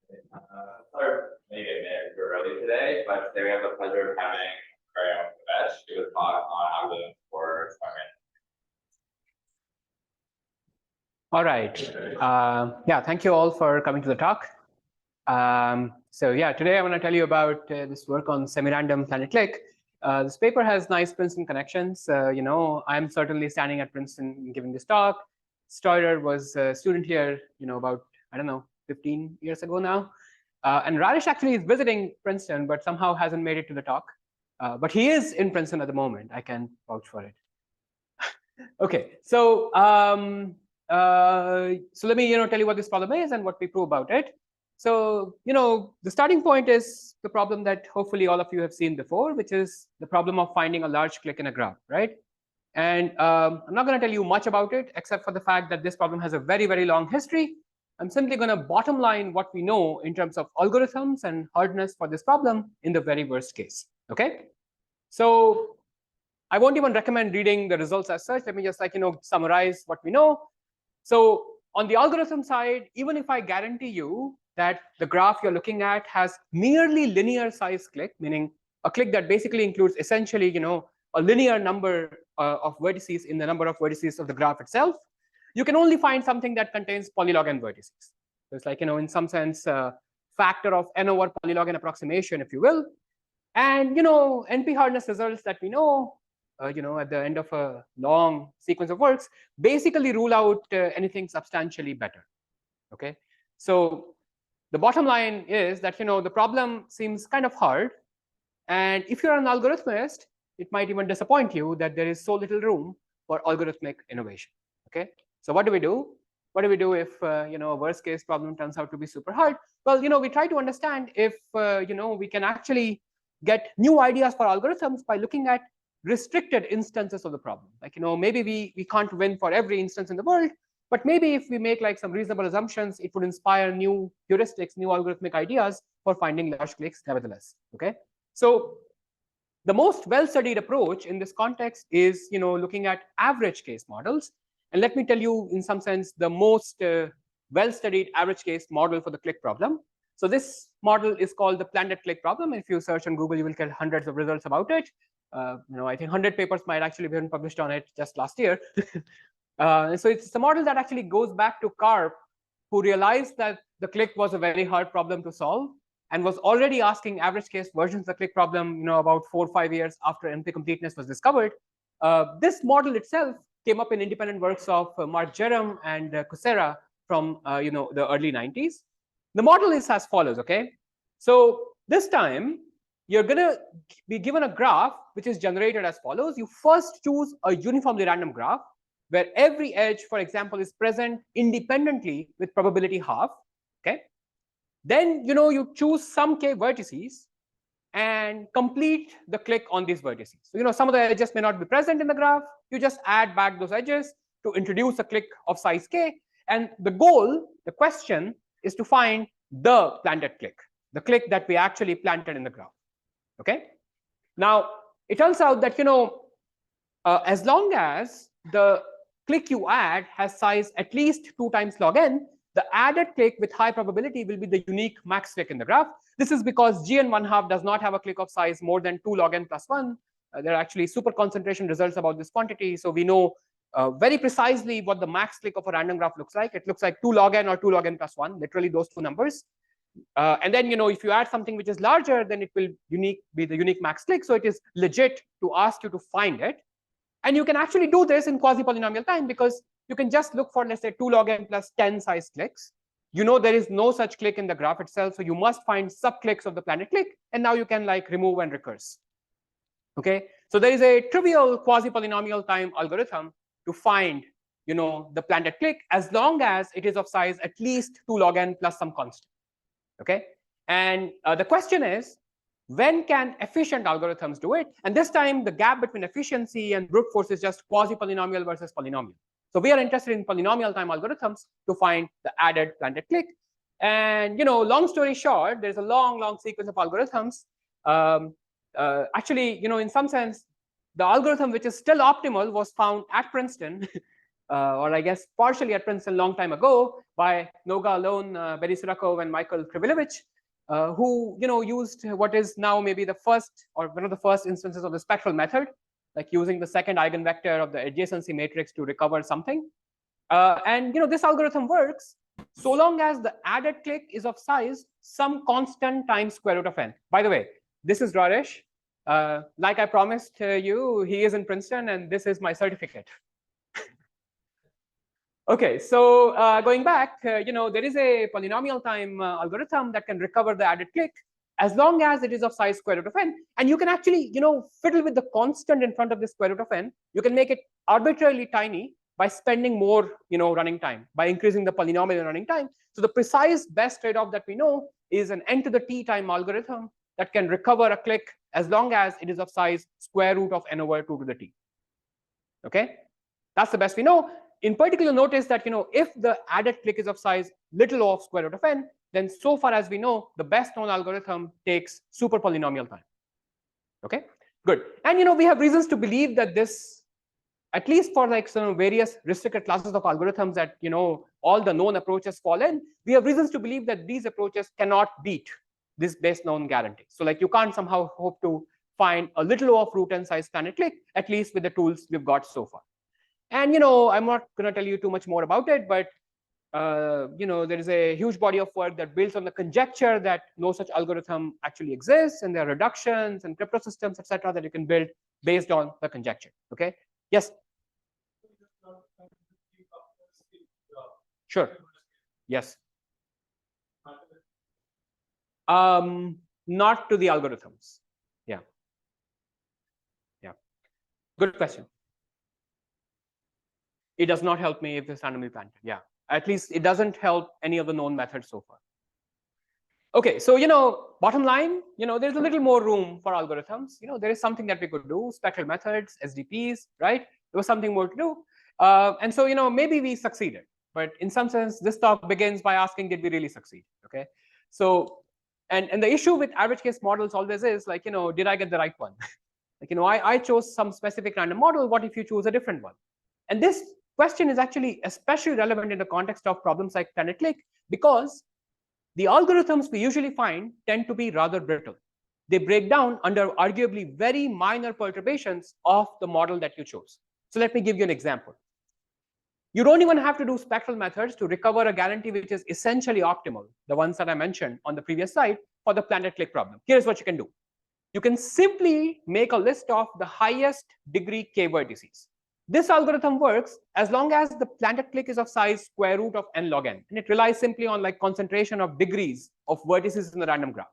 Sorry, maybe a minute too early today, but today we have the pleasure of having Pravesh do a talk on algorithms for Semirandom. All right. Yeah, thank you all for coming to the talk. So yeah, today I want to tell you about this work on Semirandom planted-clique. This paper has nice Princeton connections. I'm certainly standing at Princeton giving this talk. Steurer was a student here, about, I don't know, 15 years ago now. And Rajesh actually is visiting Princeton, but somehow hasn't made it to the talk. But he is in Princeton at the moment. I can vouch for it. Okay, so let me tell you what this problem is and what we prove about it. So the starting point is the problem that hopefully all of you have seen before, which is the problem of finding a large clique in a graph, right? And I'm not going to tell you much about it, except for the fact that this problem has a very, very long history. I'm simply going to bottom line what we know in terms of algorithms and hardness for this problem in the very worst case. Okay, so I won't even recommend reading the results as such. Let me just summarize what we know. So on the algorithm side, even if I guarantee you that the graph you're looking at has nearly linear size clique, meaning a clique that basically includes essentially a linear number of vertices in the number of vertices of the graph itself, you can only find something that contains polylog n vertices. So it's like in some sense factor of n over polylog n approximation, if you will. And NP hardness results that we know at the end of a long sequence of works basically rule out anything substantially better. Okay, so the bottom line is that the problem seems kind of hard, and if you're an algorithmist, it might even disappoint you that there is so little room for algorithmic innovation. Okay, so what do we do? What do we do if a worst case problem turns out to be super hard? Well, we try to understand if we can actually get new ideas for algorithms by looking at restricted instances of the problem. Like maybe we can't win for every instance in the world, but maybe if we make like some reasonable assumptions, it would inspire new heuristics, new algorithmic ideas for finding large cliques nevertheless. Okay, so the most well-studied approach in this context is looking at average case models. And let me tell you, in some sense, the most well-studied average case model for the clique problem. So this model is called the planted-clique problem. If you search on Google, you will get hundreds of results about it. I think 100 papers might actually have been published on it just last year. So it's a model that actually goes back to Karp, who realized that the clique was a very hard problem to solve and was already asking average case versions of the clique problem about 4 or 5 years after NP completeness was discovered. This model itself came up in independent works of Mark Jerome and Kothari from the early 90s. The model is as follows. Okay, so this time you're going to be given a graph which is generated as follows. You first choose a uniformly random graph where every edge, for example, is present independently with probability half. Okay, then you choose some k vertices and complete the clique on these vertices. So some of the edges may not be present in the graph. You just add back those edges to introduce a clique of size k. And the goal, the question, is to find the planted clique, the clique that we actually planted in the graph. Okay. Now it turns out that as long as the clique you add has size at least 2 times log n, the added clique with high probability will be the unique max clique in the graph. This is because Gn1/2 does not have a clique of size more than 2 log n plus 1. There are actually super concentration results about this quantity. So we know very precisely what the max clique of a random graph looks like. It looks like 2 log n or 2 log n plus 1, literally those two numbers. And then if you add something which is larger, then it will be the unique max clique. So it is legit to ask you to find it. And you can actually do this in quasi-polynomial time, because you can just look for, let's say, 2 log n plus 10 size cliques. There is no such clique in the graph itself, so you must find sub-cliques of the planted-clique, and now you can like remove and recurse. Okay, so there is a trivial quasi-polynomial time algorithm to find the planted-clique as long as it is of size at least 2 log n plus some constant. Okay, and the question is, when can efficient algorithms do it? And this time, the gap between efficiency and brute force is just quasi-polynomial versus polynomial. So we are interested in polynomial time algorithms to find the added planted-clique. And long story short, there's a long sequence of algorithms. Actually, in some sense, the algorithm which is still optimal was found at Princeton or I guess partially at Princeton long time ago by Noga Alon, Berry Sirakov, and Michael Krivilevich, who used what is now maybe the first or one of the first instances of the spectral method, like using the second eigenvector of the adjacency matrix to recover something. And this algorithm works so long as the added clique is of size some constant times square root of n. By the way, this is Raresh. Like I promised you, he is in Princeton, and this is my certificate. Okay, so going back, there is a polynomial time algorithm that can recover the added clique as long as it is of size square root of n. And you can actually, fiddle with the constant in front of the square root of n. You can make it arbitrarily tiny by spending more, running time, by increasing the polynomial running time. So the precise best trade-off that we know is an n to the t time algorithm that can recover a clique as long as it is of size square root of n over 2 to the t. Okay, that's the best we know. In particular, notice that if the added clique is of size little o of square root of n, then so far as we know, the best known algorithm takes super polynomial time. Okay, good. And we have reasons to believe that this, at least for like some various restricted classes of algorithms that all the known approaches fall in, we have reasons to believe that these approaches cannot beat this best known guarantee. So like you can't somehow hope to find a little o of root n size planet clique, at least with the tools we've got so far. And I'm not going to tell you too much more about it, but there is a huge body of work that builds on the conjecture that no such algorithm actually exists, and there are reductions and crypto systems, etc., that you can build based on the conjecture. Okay. Yes. Sure. Yes. Not to the algorithms. Yeah. Yeah. Good question. It does not help me if it's randomly planted. Yeah. At least it doesn't help any of the known methods so far. Okay, so bottom line, there's a little more room for algorithms. There is something that we could do, spectral methods, SDPs, right? There was something more to do. And so, maybe we succeeded. But in some sense, this talk begins by asking, did we really succeed? Okay. So, and the issue with average case models always is like, did I get the right one? Like, I chose some specific random model. What if you choose a different one? And this question is actually especially relevant in the context of problems like planted-clique, because the algorithms we usually find tend to be rather brittle. They break down under arguably very minor perturbations of the model that you chose. So let me give you an example. You don't even have to do spectral methods to recover a guarantee which is essentially optimal, the ones that I mentioned on the previous slide for the planted-clique problem. Here's what you can do. You can simply make a list of the highest degree k vertices. This algorithm works as long as the planted-clique is of size square root of n log n, and it relies simply on like concentration of degrees of vertices in the random graph.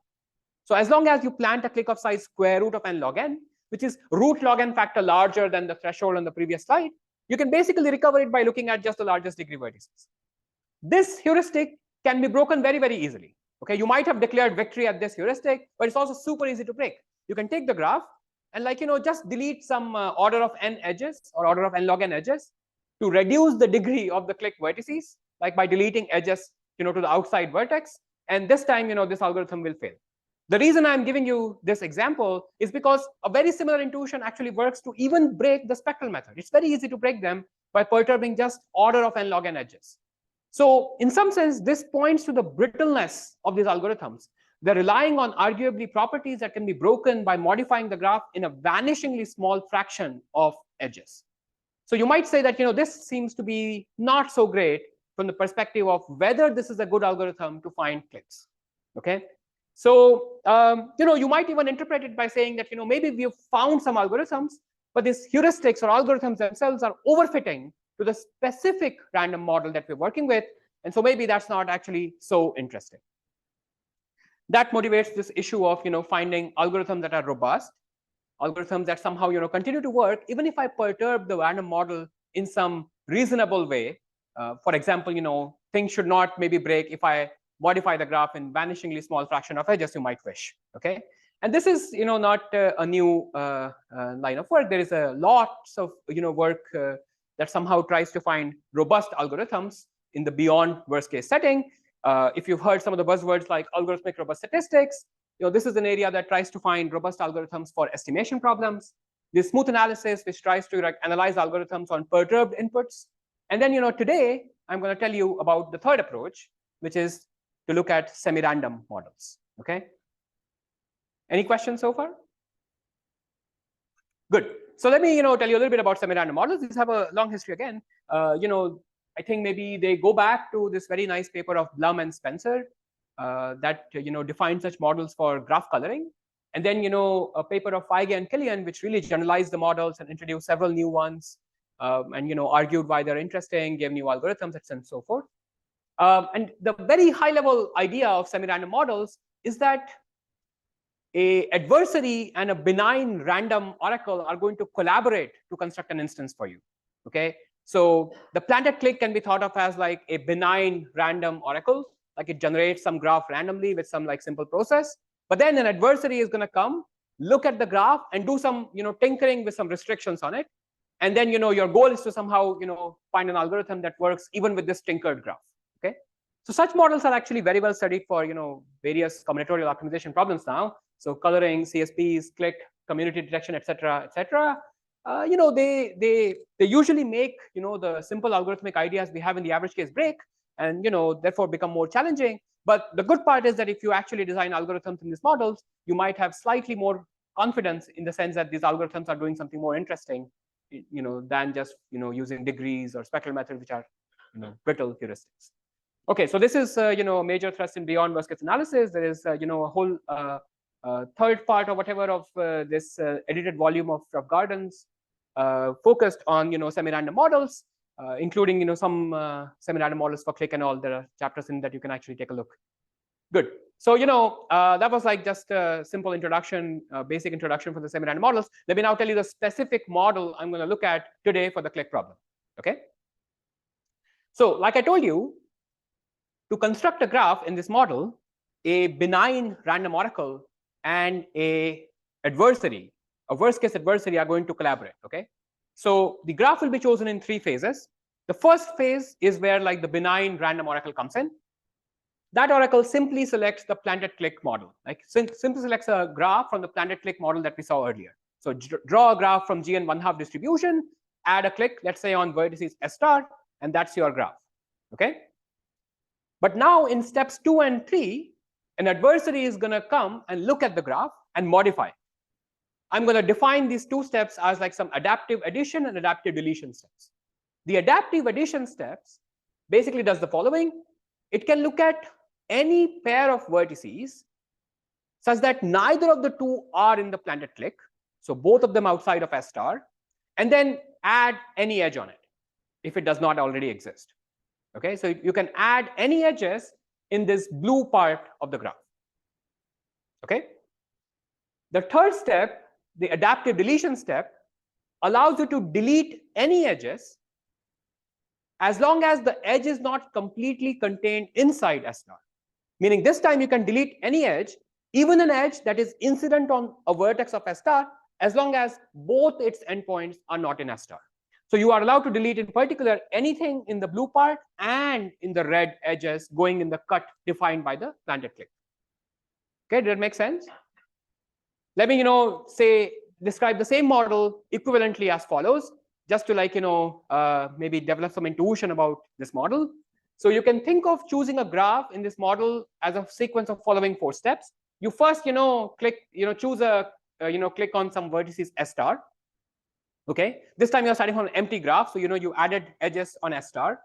So as long as you plant a clique of size square root of n log n, which is root log n factor larger than the threshold on the previous slide, you can basically recover it by looking at just the largest degree vertices. This heuristic can be broken very, very easily. Okay, you might have declared victory at this heuristic, but it's also super easy to break. You can take the graph and just delete some order of n edges or order of n log n edges to reduce the degree of the clique vertices, like by deleting edges to the outside vertex. And this time this algorithm will fail. The reason I'm giving you this example is because a very similar intuition actually works to even break the spectral method. It's very easy to break them by perturbing just order of n log n edges. So in some sense, this points to the brittleness of these algorithms. They're relying on arguably properties that can be broken by modifying the graph in a vanishingly small fraction of edges. So you might say that this seems to be not so great from the perspective of whether this is a good algorithm to find cliques. Okay. So you might even interpret it by saying that maybe we've found some algorithms, but these heuristics or algorithms themselves are overfitting to the specific random model that we're working with, and so maybe that's not actually so interesting. That motivates this issue of finding algorithms that are robust, algorithms that somehow continue to work even if I perturb the random model in some reasonable way. For example, things should not maybe break if I modify the graph in vanishingly small fraction of edges, you might wish. Okay, and this is not a new line of work. There is a lots of work that somehow tries to find robust algorithms in the beyond worst case setting. If you've heard some of the buzzwords like algorithmic robust statistics, this is an area that tries to find robust algorithms for estimation problems. There's smooth analysis, which tries to analyze algorithms on perturbed inputs. And then, today I'm going to tell you about the third approach, which is to look at semi-random models. Okay. Any questions so far? Good. So let me, tell you a little bit about semi-random models. These have a long history again. I think maybe they go back to this very nice paper of Blum and Spencer that defined such models for graph coloring. And then, a paper of Feige and Kilian, which really generalized the models and introduced several new ones, and argued why they're interesting, gave new algorithms, and so forth. And the very high-level idea of semi-random models is that a adversary and a benign random oracle are going to collaborate to construct an instance for you. Okay, so the planted-clique can be thought of as like a benign random oracle, like it generates some graph randomly with some like simple process. But then an adversary is going to come, look at the graph, and do some tinkering with some restrictions on it. And then your goal is to somehow find an algorithm that works even with this tinkered graph. Okay, so such models are actually very well studied for various combinatorial optimization problems now. So coloring, CSPs, clique, community detection, etc., etc. They usually make the simple algorithmic ideas we have in the average case break, and therefore become more challenging. But the good part is that if you actually design algorithms in these models, you might have slightly more confidence in the sense that these algorithms are doing something more interesting, than just using degrees or spectral methods, which are brittle heuristics. Okay, so this is a major thrust in beyond worst case analysis. There is a whole third part or whatever of this edited volume of Gardens focused on semi-random models, including some semi-random models for clique and all. There are chapters in that you can actually take a look. Good. So that was like just a simple introduction, basic introduction for the semi-random models. Let me now tell you the specific model I'm going to look at today for the clique problem. Okay. So like I told you, to construct a graph in this model, a benign random oracle and a adversary, a worst case adversary, are going to collaborate. Okay, so the graph will be chosen in 3 phases. The first phase is where like the benign random oracle comes in. That oracle simply selects the planted-clique model, like simply selects a graph from the planted-clique model that we saw earlier. So draw a graph from G and 1/2 distribution, add a clique, let's say on vertices S star, and that's your graph. Okay. But now in steps 2 and 3, an adversary is going to come and look at the graph and modify. I'm going to define these 2 steps as like some adaptive addition and adaptive deletion steps. The adaptive addition steps basically does the following. It can look at any pair of vertices such that neither of the 2 are in the planted-clique, so both of them outside of S star, and then add any edge on it if it does not already exist. Okay, so you can add any edges in this blue part of the graph. Okay, the third step, the adaptive deletion step, allows you to delete any edges as long as the edge is not completely contained inside S star. Meaning this time you can delete any edge, even an edge that is incident on a vertex of S star, as long as both its endpoints are not in S star. So you are allowed to delete in particular anything in the blue part and in the red edges going in the cut defined by the planted-clique. Okay, did that make sense? Let me describe the same model equivalently as follows, just to like maybe develop some intuition about this model. So you can think of choosing a graph in this model as a sequence of following 4 steps. You first click choose a click on some vertices S star. Okay, this time you're starting from an empty graph, so you added edges on S star.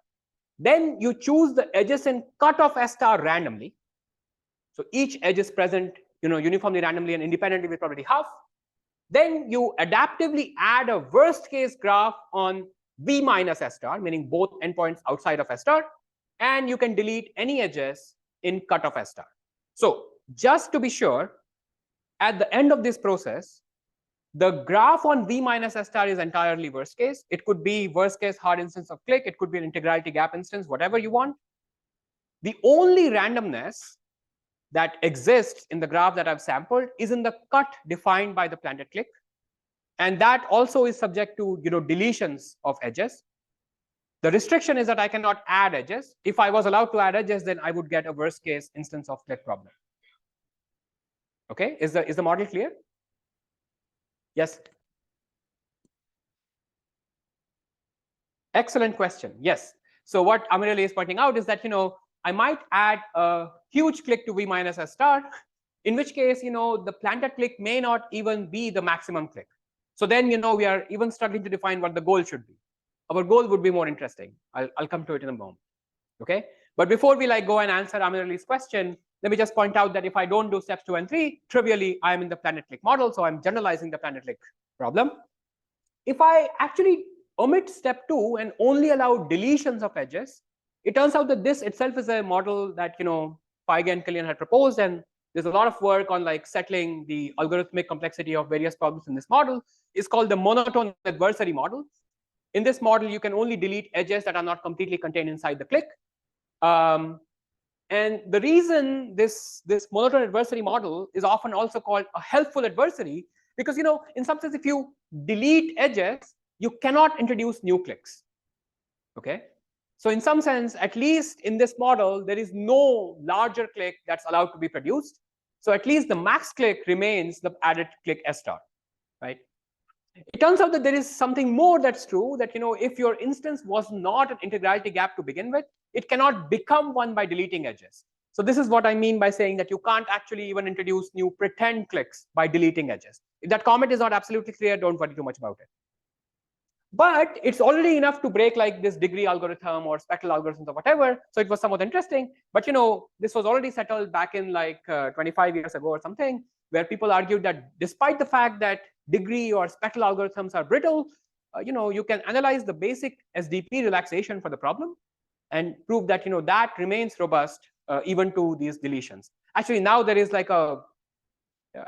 Then you choose the edges in cut of S star randomly. So each edge is present uniformly, randomly, and independently with probability half. Then you adaptively add a worst case graph on V minus S star, meaning both endpoints outside of S star, and you can delete any edges in cut of S star. So just to be sure, at the end of this process, the graph on V minus S star is entirely worst case. It could be worst case hard instance of clique. It could be an integrality gap instance, whatever you want. The only randomness that exists in the graph that I've sampled is in the cut defined by the planted-clique. And that also is subject to deletions of edges. The restriction is that I cannot add edges. If I was allowed to add edges, then I would get a worst case instance of clique problem. Okay, is the model clear? Yes. Excellent question. Yes. So what Amirali is pointing out is that, I might add a huge clique to V minus S star, in which case, the planted clique may not even be the maximum clique. So then, we are even struggling to define what the goal should be. Our goal would be more interesting. I'll come to it in a moment. Okay. But before we go and answer Amirali's question, let me just point out that if I don't do steps 2 and 3, trivially, I'm in the planted clique model. So I'm generalizing the planted clique problem. If I actually omit step 2 and only allow deletions of edges, it turns out that this itself is a model that Feige and Kilian had proposed, and there's a lot of work on settling the algorithmic complexity of various problems in this model. It's called the monotone adversary model. In this model, you can only delete edges that are not completely contained inside the clique. And the reason this monotone adversary model is often also called a helpful adversary, because in some sense, if you delete edges, you cannot introduce new cliques. Okay. So in some sense, at least in this model, there is no larger clique that's allowed to be produced. So at least the max clique remains the added clique S star, right? It turns out that there is something more that's true, that if your instance was not an integrality gap to begin with, it cannot become one by deleting edges. So this is what I mean by saying that you can't actually even introduce new pretend cliques by deleting edges. If that comment is not absolutely clear, don't worry too much about it. But it's already enough to break this degree algorithm or spectral algorithms or whatever. So it was somewhat interesting. But this was already settled back in 25 years ago or something, where people argued that despite the fact that degree or spectral algorithms are brittle, you can analyze the basic SDP relaxation for the problem and prove that that remains robust even to these deletions. Actually, now there is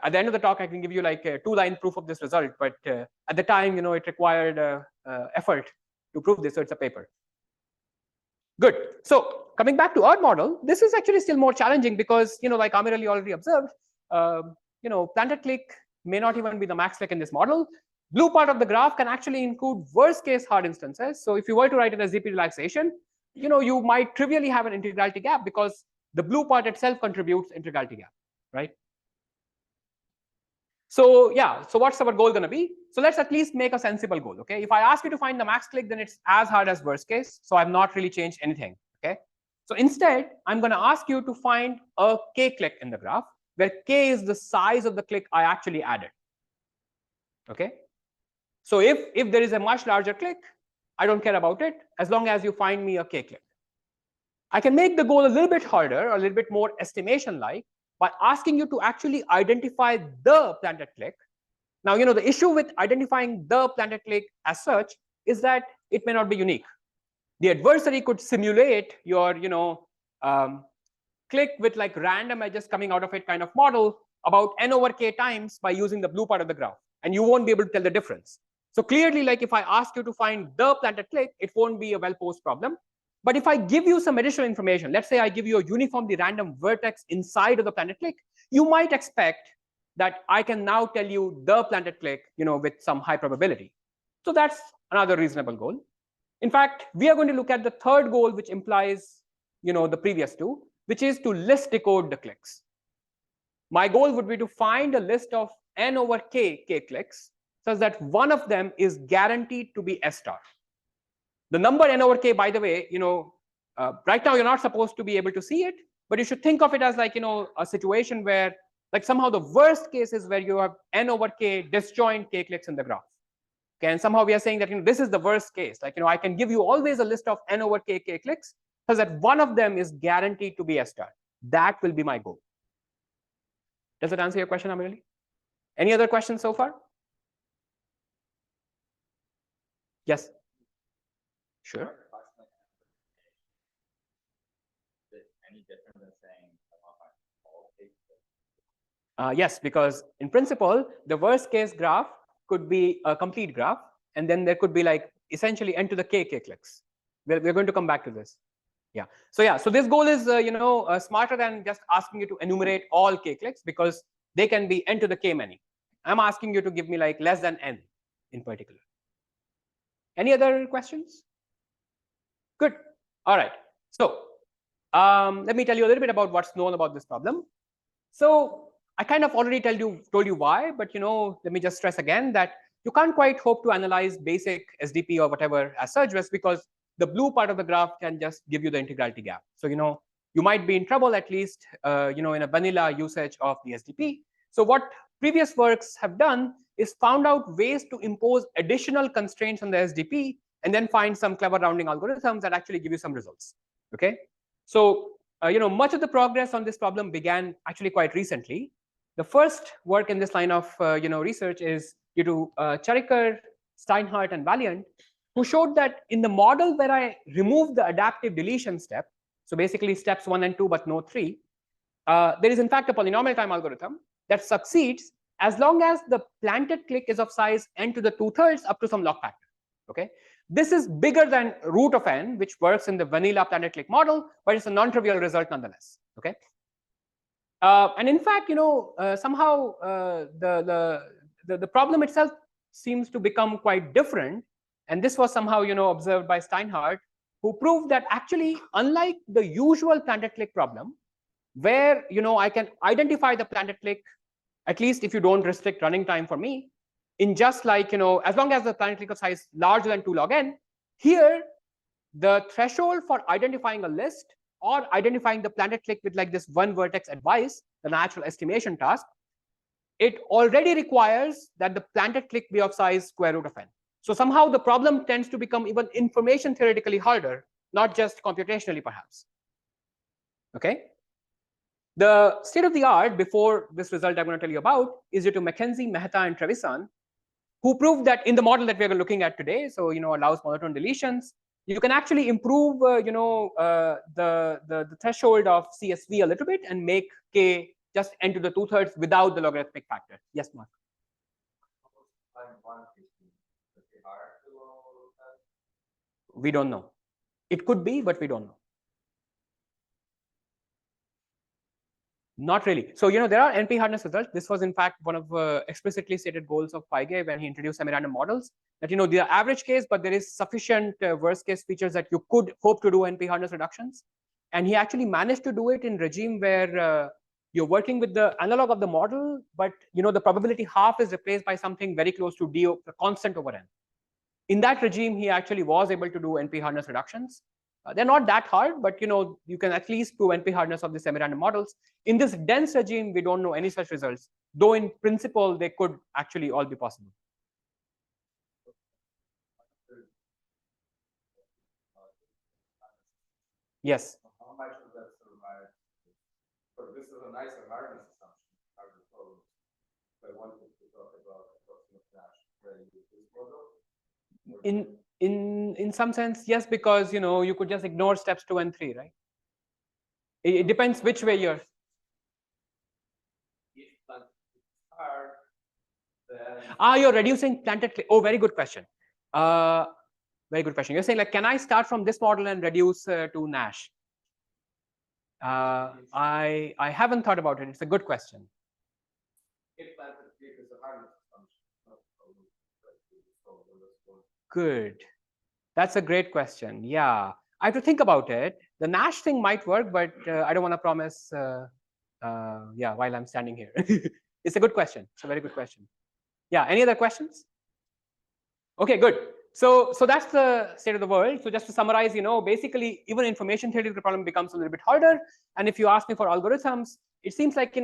at the end of the talk, I can give you a 2-line proof of this result, but at the time, it required effort to prove this, so it's a paper. Good. So coming back to our model, this is actually still more challenging because, like Amirali already observed, planted clique may not even be the max clique in this model. Blue part of the graph can actually include worst case hard instances. So if you were to write it as ZP relaxation, you might trivially have an integrality gap because the blue part itself contributes integrality gap, right? So yeah, so what's our goal going to be? So let's at least make a sensible goal. Okay, if I ask you to find the max clique, then it's as hard as worst case. So I've not really changed anything. Okay, so instead, I'm going to ask you to find a k clique in the graph, where k is the size of the clique I actually added. Okay, so if there is a much larger clique, I don't care about it as long as you find me a k clique. I can make the goal a little bit harder, or a little bit more estimation-like, by asking you to actually identify the planted clique. Now, the issue with identifying the planted clique as such is that it may not be unique. The adversary could simulate your, clique with random edges coming out of it kind of model about n over k times by using the blue part of the graph, and you won't be able to tell the difference. So clearly, if I ask you to find the planted clique, it won't be a well-posed problem. But if I give you some additional information, let's say I give you a uniformly random vertex inside of the planted clique, you might expect that I can now tell you the planted clique, with some high probability. So that's another reasonable goal. In fact, we are going to look at the third goal, which implies, the previous two, which is to list decode the cliques. My goal would be to find a list of n over k cliques, such that one of them is guaranteed to be S star. The number n over k, by the way, right now you're not supposed to be able to see it, but you should think of it as a situation where somehow the worst case is where you have n over k disjoint k cliques in the graph. Okay, and somehow we are saying that this is the worst case. I can give you always a list of n over k cliques, so that one of them is guaranteed to be S star. That will be my goal. Does that answer your question, Amirali? Any other questions so far? Yes. Sure. Yes, because in principle, the worst case graph could be a complete graph, and then there could be essentially n to the k cliques. We're going to come back to this. Yeah. So this goal is smarter than just asking you to enumerate all k cliques, because they can be n to the k many. I'm asking you to give me less than n in particular. Any other questions? Good. All right. So let me tell you a little bit about what's known about this problem. So I kind of already told you why, but let me just stress again that you can't quite hope to analyze basic SDP or whatever as such, just because the blue part of the graph can just give you the integrality gap. So, you might be in trouble, at least, in a vanilla usage of the SDP. So what previous works have done is found out ways to impose additional constraints on the SDP and then find some clever rounding algorithms that actually give you some results. Okay. So, much of the progress on this problem began actually quite recently. The first work in this line of research is due to Chariker, Steinhardt, and Valiant, who showed that in the model where I removed the adaptive deletion step, so basically steps 1 and 2 but no 3, there is in fact a polynomial time algorithm that succeeds as long as the planted clique is of size n to the 2/3 up to some log factor. Okay, this is bigger than root of n, which works in the vanilla planted clique model, but it's a non-trivial result nonetheless. Okay. And in fact, somehow the problem itself seems to become quite different. And this was somehow, observed by Steinhardt, who proved that actually, unlike the usual planted clique problem, where, I can identify the planted clique, at least if you don't restrict running time for me, in just like, as long as the planted clique of size larger than 2 log n, here, the threshold for identifying a list or identifying the planted clique with like this one vertex advice, the natural estimation task, it already requires that the planted clique be of size square root of n. So somehow the problem tends to become even information theoretically harder, not just computationally perhaps. Okay. The state of the art before this result I'm going to tell you about is due to McKenzie, Mehta, and Trevisan, who proved that in the model that we're looking at today, so allows monotone deletions, you can actually improve the threshold of CSV a little bit and make k just n to the 2/3 without the logarithmic factor. Yes, Mark. We don't know. It could be, but we don't know. Not really. So, there are NP hardness results. This was, in fact, one of explicitly stated goals of Feige when he introduced semirandom models, that, the average case, but there is sufficient worst case features that you could hope to do NP hardness reductions. And he actually managed to do it in regime where you're working with the analog of the model, but, the probability half is replaced by something very close to D, constant over n. In that regime, he actually was able to do NP hardness reductions. They're not that hard, but you can at least prove NP hardness of the semirandom models. In this dense regime, we don't know any such results, though in principle they could actually all be possible. Yes. How much of that survive? So this is a nice hardness assumption, I suppose. But I wanted to talk about approximate Nash where you use this model. In some sense, yes, because you could just ignore steps 2 and 3, right? It depends which way you're. If hard, then You're reducing planted clique. Oh, very good question. Very good question. You're saying like, can I start from this model and reduce to Nash? I haven't thought about it. It's a good question. if planted clique is a hardness assumption. Good. That's a great question. Yeah, I have to think about it. The Nash thing might work, but I don't want to promise. While I'm standing here, it's a good question. It's a very good question. Yeah. Any other questions? Okay, good. So that's the state of the world. So just to summarize, basically even information theoretical problem becomes a little bit harder. And if you ask me for algorithms, it seems like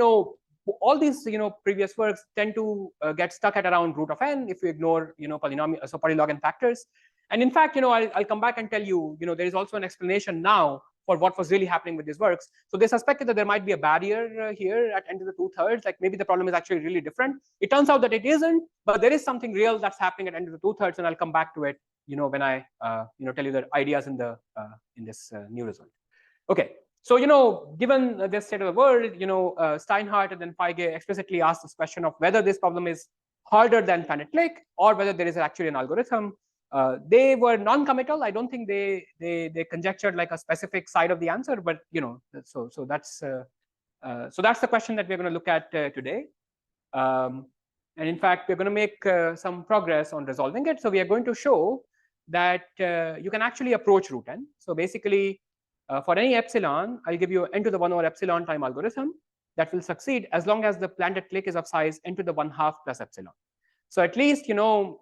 all these previous works tend to get stuck at around root of n if you ignore polynomial, so polylog n factors. And in fact, I'll come back and tell you, there is also an explanation now for what was really happening with these works. So they suspected that there might be a barrier here at n to the 2/3, like maybe the problem is actually really different. It turns out that it isn't, but there is something real that's happening at n to the 2/3, and I'll come back to it, when I tell you the ideas in this new result. Okay. So, given this state of the world, Steinhardt and then Feige explicitly asked this question of whether this problem is harder than planted clique or whether there is actually an algorithm. They were non-committal. I don't think they conjectured like a specific side of the answer, but so that's the question that we're going to look at today. And in fact, we're going to make some progress on resolving it. So we are going to show that you can actually approach root n. So basically, for any epsilon, I'll give you n to the 1 over epsilon time algorithm that will succeed as long as the planted clique is of size n to the 1/2 plus epsilon. So at least, you know,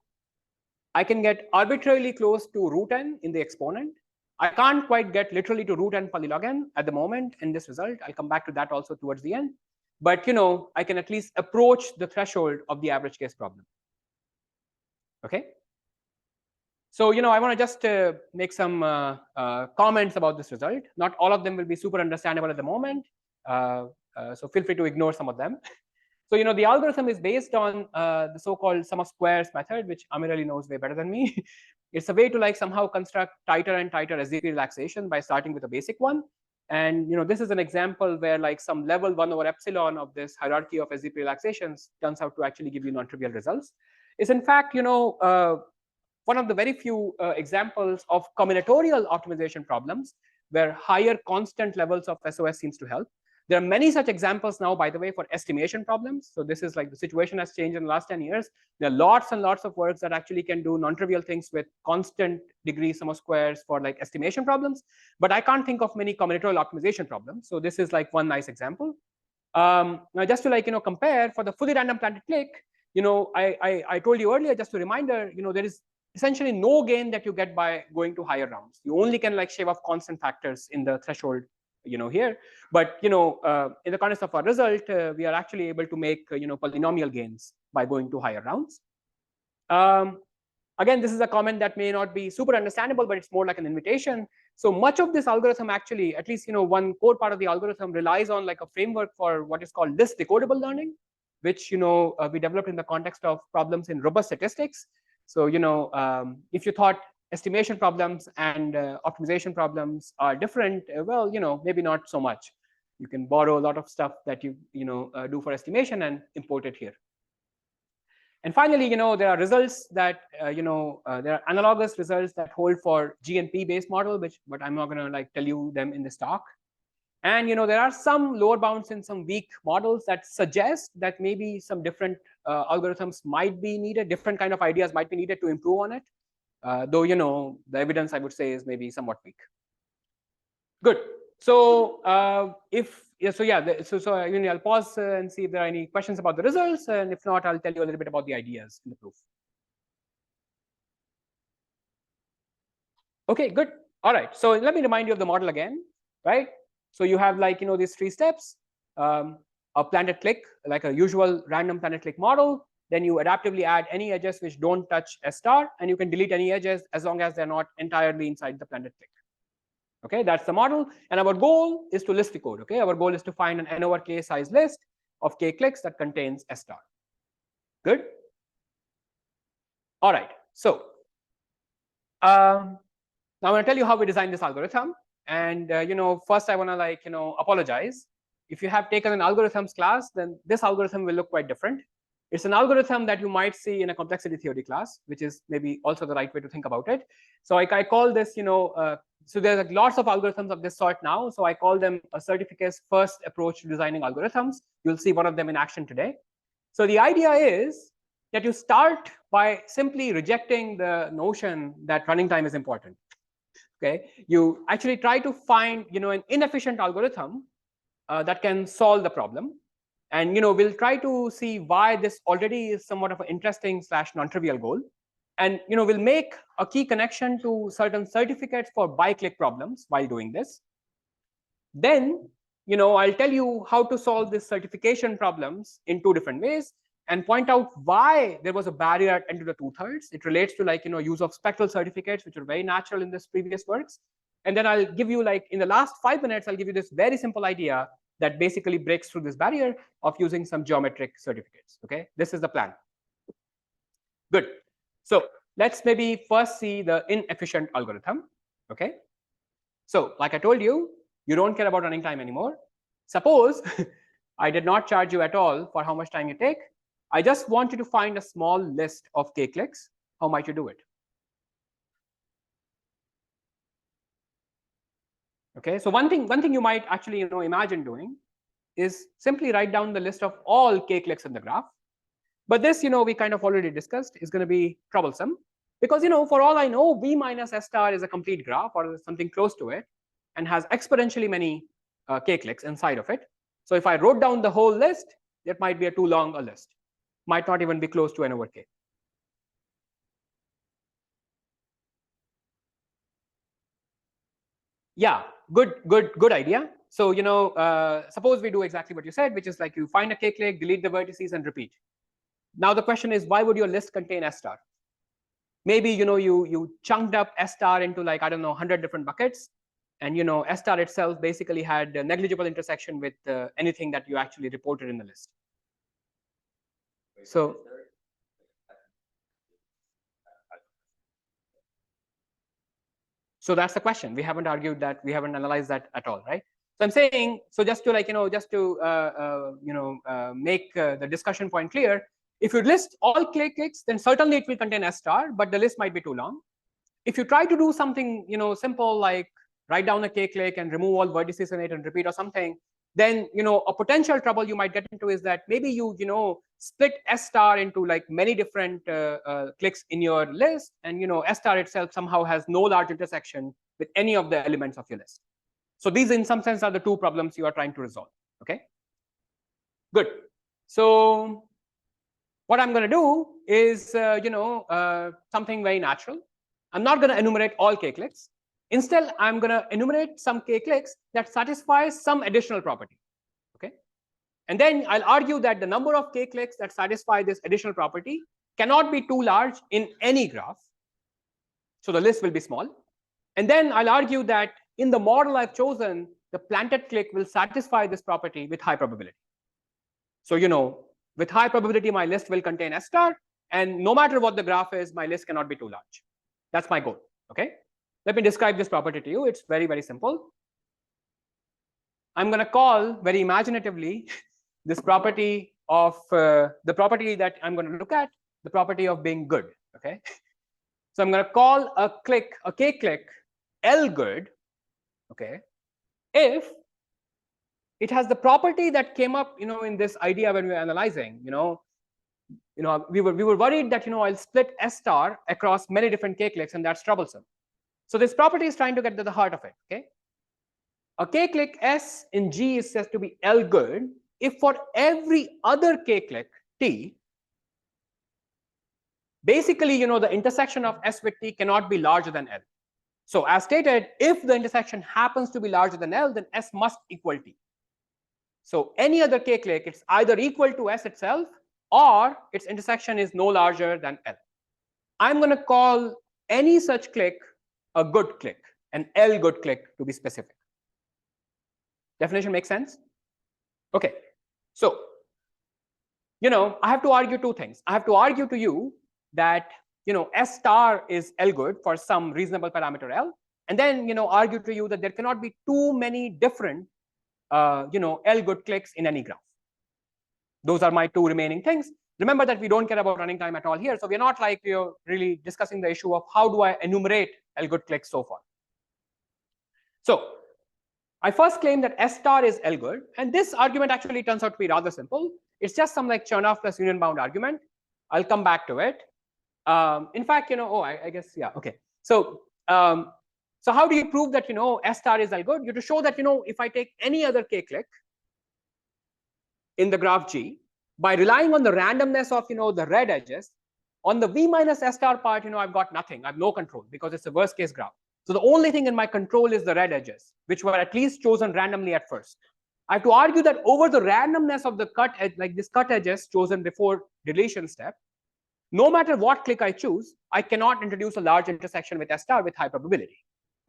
I can get arbitrarily close to root n in the exponent. I can't quite get literally to root n polylog n at the moment in this result. I'll come back to that also towards the end. But, you know, I can at least approach the threshold of the average case problem. Okay. So, you know, I want to just make some comments about this result. Not all of them will be super understandable at the moment. So feel free to ignore some of them. So, you know, the algorithm is based on the so-called sum of squares method, which Amir knows way better than me. It's a way to like somehow construct tighter and tighter SDP relaxation by starting with a basic one. And, you know, this is an example where like some level 1 over epsilon of this hierarchy of SDP relaxations turns out to actually give you non-trivial results. It's in fact, you know, one of the very few examples of combinatorial optimization problems where higher constant levels of SOS seems to help. There are many such examples now, by the way, for estimation problems. So this is like the situation has changed in the last 10 years. There are lots and lots of works that actually can do non-trivial things with constant degree sum of squares for like estimation problems. But I can't think of many combinatorial optimization problems. So this is like one nice example. Now just to like, you know, compare for the fully random planted-clique, you know, I told you earlier, just a reminder, you know, there is essentially no gain that you get by going to higher rounds. You only can like shave off constant factors in the threshold, you know, here. But, you know, in the context of our result, we are actually able to make, you know, polynomial gains by going to higher rounds. Again, this is a comment that may not be super understandable, but it's more like an invitation. So much of this algorithm actually, at least, you know, one core part of the algorithm relies on like a framework for what is called list decodable learning, which, you know, we developed in the context of problems in robust statistics. So, you know, if you thought estimation problems and optimization problems are different, well, you know, maybe not so much. You can borrow a lot of stuff that you know, do for estimation and import it here. And finally, you know, there are results that, you know, there are analogous results that hold for G and P based model, but I'm not going to like tell you them in this talk. And, you know, there are some lower bounds in some weak models that suggest that maybe some different algorithms might be needed, different kind of ideas might be needed to improve on it. Though, you know, the evidence I would say is maybe somewhat weak. Good. So so you know, I'll pause and see if there are any questions about the results, and if not, I'll tell you a little bit about the ideas in the proof. Okay, good. All right. So let me remind you of the model again, right? So you have like, you know, these 3 steps, a planted-clique, like a usual random planted-clique model. Then you adaptively add any edges which don't touch S star, and you can delete any edges as long as they're not entirely inside the planted-clique. Okay, that's the model. And our goal is to list decode. Okay, our goal is to find an n over k size list of k cliques that contains S star. Good. All right. So now I'm going to tell you how we designed this algorithm. And you know, first I want to like, you know, apologize. If you have taken an algorithms class, then this algorithm will look quite different. It's an algorithm that you might see in a complexity theory class, which is maybe also the right way to think about it. So I call this, you know, so there's like lots of algorithms of this sort now. So I call them a certificate's first approach to designing algorithms. You'll see one of them in action today. So the idea is that you start by simply rejecting the notion that running time is important. Okay, you actually try to find, you know, an inefficient algorithm that can solve the problem. And, you know, we'll try to see why this already is somewhat of an interesting / non-trivial goal. And, you know, we'll make a key connection to certain certificates for biclique problems while doing this. Then, you know, I'll tell you how to solve these certification problems in 2 different ways and point out why there was a barrier at n to the 2/3. It relates to like, you know, use of spectral certificates, which are very natural in this previous works. And then I'll give you like, in the last 5 minutes, I'll give you this very simple idea that basically breaks through this barrier of using some geometric certificates. Okay, this is the plan. Good. So let's maybe first see the inefficient algorithm. Okay, so like I told you, you don't care about running time anymore. Suppose I did not charge you at all for how much time you take. I just want you to find a small list of k cliques. How might you do it? Okay, so one thing you might actually, you know, imagine doing is simply write down the list of all k cliques in the graph. But this, you know, we kind of already discussed is going to be troublesome because, you know, for all I know, V minus S star is a complete graph or something close to it and has exponentially many k cliques inside of it. So if I wrote down the whole list, that might be too long a list. Might not even be close to n over k. Yeah, good idea. So, suppose we do exactly what you said, which is like you find a k-clique, delete the vertices, and repeat. Now the question is, why would your list contain S star? Maybe you chunked up S star into like, I don't know, 100 different buckets, and S star itself basically had a negligible intersection with anything that you actually reported in the list. So that's the question. We haven't argued that, we haven't analyzed that at all, right? So I'm saying, so just to like make the discussion point clear, if you list all cliques, then certainly it will contain S star, but the list might be too long. If you try to do something simple like write down a k-clique and remove all vertices in it and repeat or something, then a potential trouble you might get into is that maybe you split S star into like many different cliques in your list, and S star itself somehow has no large intersection with any of the elements of your list. So these in some sense are the two problems you are trying to resolve. Okay, good. So what I'm going to do is something very natural. I'm not going to enumerate all k-cliques. Instead, I'm going to enumerate some k-cliques that satisfy some additional property. Okay, and then I'll argue that the number of k-cliques that satisfy this additional property cannot be too large in any graph, so the list will be small. And then I'll argue that in the model I've chosen, the planted-clique will satisfy this property with high probability. So with high probability, my list will contain S star, and no matter what the graph is, my list cannot be too large. That's my goal. Okay, let me describe this property to you. It's very, very simple. I'm going to call very imaginatively this property of the property that I'm going to look at, the property of being good. Okay, so I'm going to call a k-clique L good. Okay, if it has the property that came up in this idea when we were analyzing. We were worried that I'll split S star across many different k-cliques, and that's troublesome. So this property is trying to get to the heart of it. Okay, a k-clique S in G is said to be L good if for every other k-clique T, basically the intersection of S with T cannot be larger than L. So as stated, if the intersection happens to be larger than L, then S must equal T. So any other k-clique, it's either equal to S itself or its intersection is no larger than L. I'm going to call any such clique a good clique, an L good clique to be specific. Definition makes sense? Okay, so I have to argue two things. I have to argue to you that S star is L good for some reasonable parameter L, and then argue to you that there cannot be too many different L good cliques in any graph. Those are my two remaining things. Remember that we don't care about running time at all here, so we're not like really discussing the issue of how do I enumerate L good cliques so far. So I first claim that S star is L good, and this argument actually turns out to be rather simple. It's just some like Chernoff plus union bound argument. I'll come back to it. In fact, I guess, yeah, okay. So so how do you prove that S star is L good? You have to show that if I take any other k-clique in the graph G, by relying on the randomness of the red edges, on the V minus S star part, I've got nothing. I have no control because it's a worst case graph. So the only thing in my control is the red edges, which were at least chosen randomly at first. I have to argue that over the randomness of the cut edge, like this cut edges chosen before deletion step, no matter what clique I choose, I cannot introduce a large intersection with S star with high probability.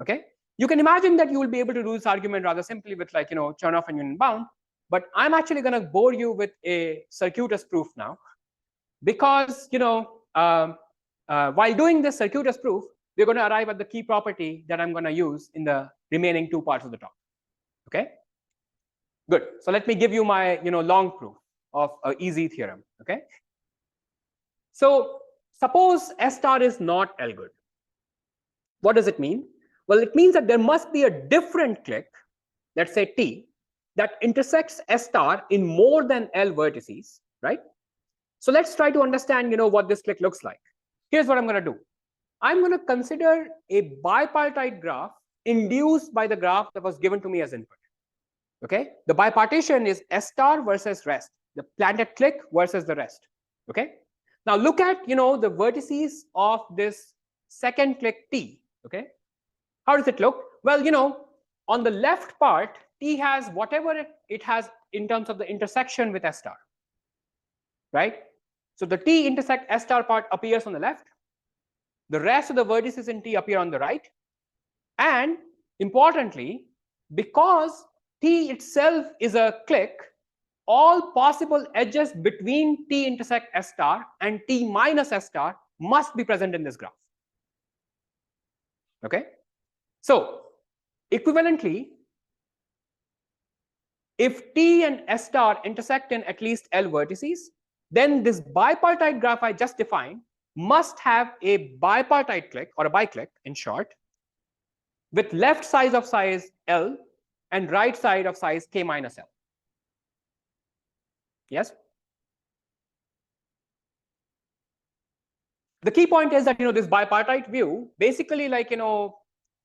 Okay, you can imagine that you will be able to do this argument rather simply with like Chernoff and union bound, but I'm actually going to bore you with a circuitous proof now, because while doing this circuitous proof, we're going to arrive at the key property that I'm going to use in the remaining two parts of the talk. Okay, good. So let me give you my long proof of an easy theorem. Okay, so suppose S star is not L good. What does it mean? Well, it means that there must be a different clique, let's say T, that intersects S star in more than L vertices, right? So let's try to understand what this clique looks like. Here's what I'm going to do. I'm going to consider a bipartite graph induced by the graph that was given to me as input. Okay, the bipartition is S star versus rest, the planted-clique versus the rest. Okay, now look at the vertices of this second clique T. Okay, how does it look? Well, On the left part, T has whatever it has in terms of the intersection with S star, right? So the T intersect S star part appears on the left. The rest of the vertices in T appear on the right. And importantly, because T itself is a clique, all possible edges between T intersect S star and T minus S star must be present in this graph. Okay? So equivalently, if T and S star intersect in at least L vertices, then this bipartite graph I just defined must have a bipartite clique, or a biclique in short, with left side of size L and right side of size K minus L. Yes? The key point is that, this bipartite view basically,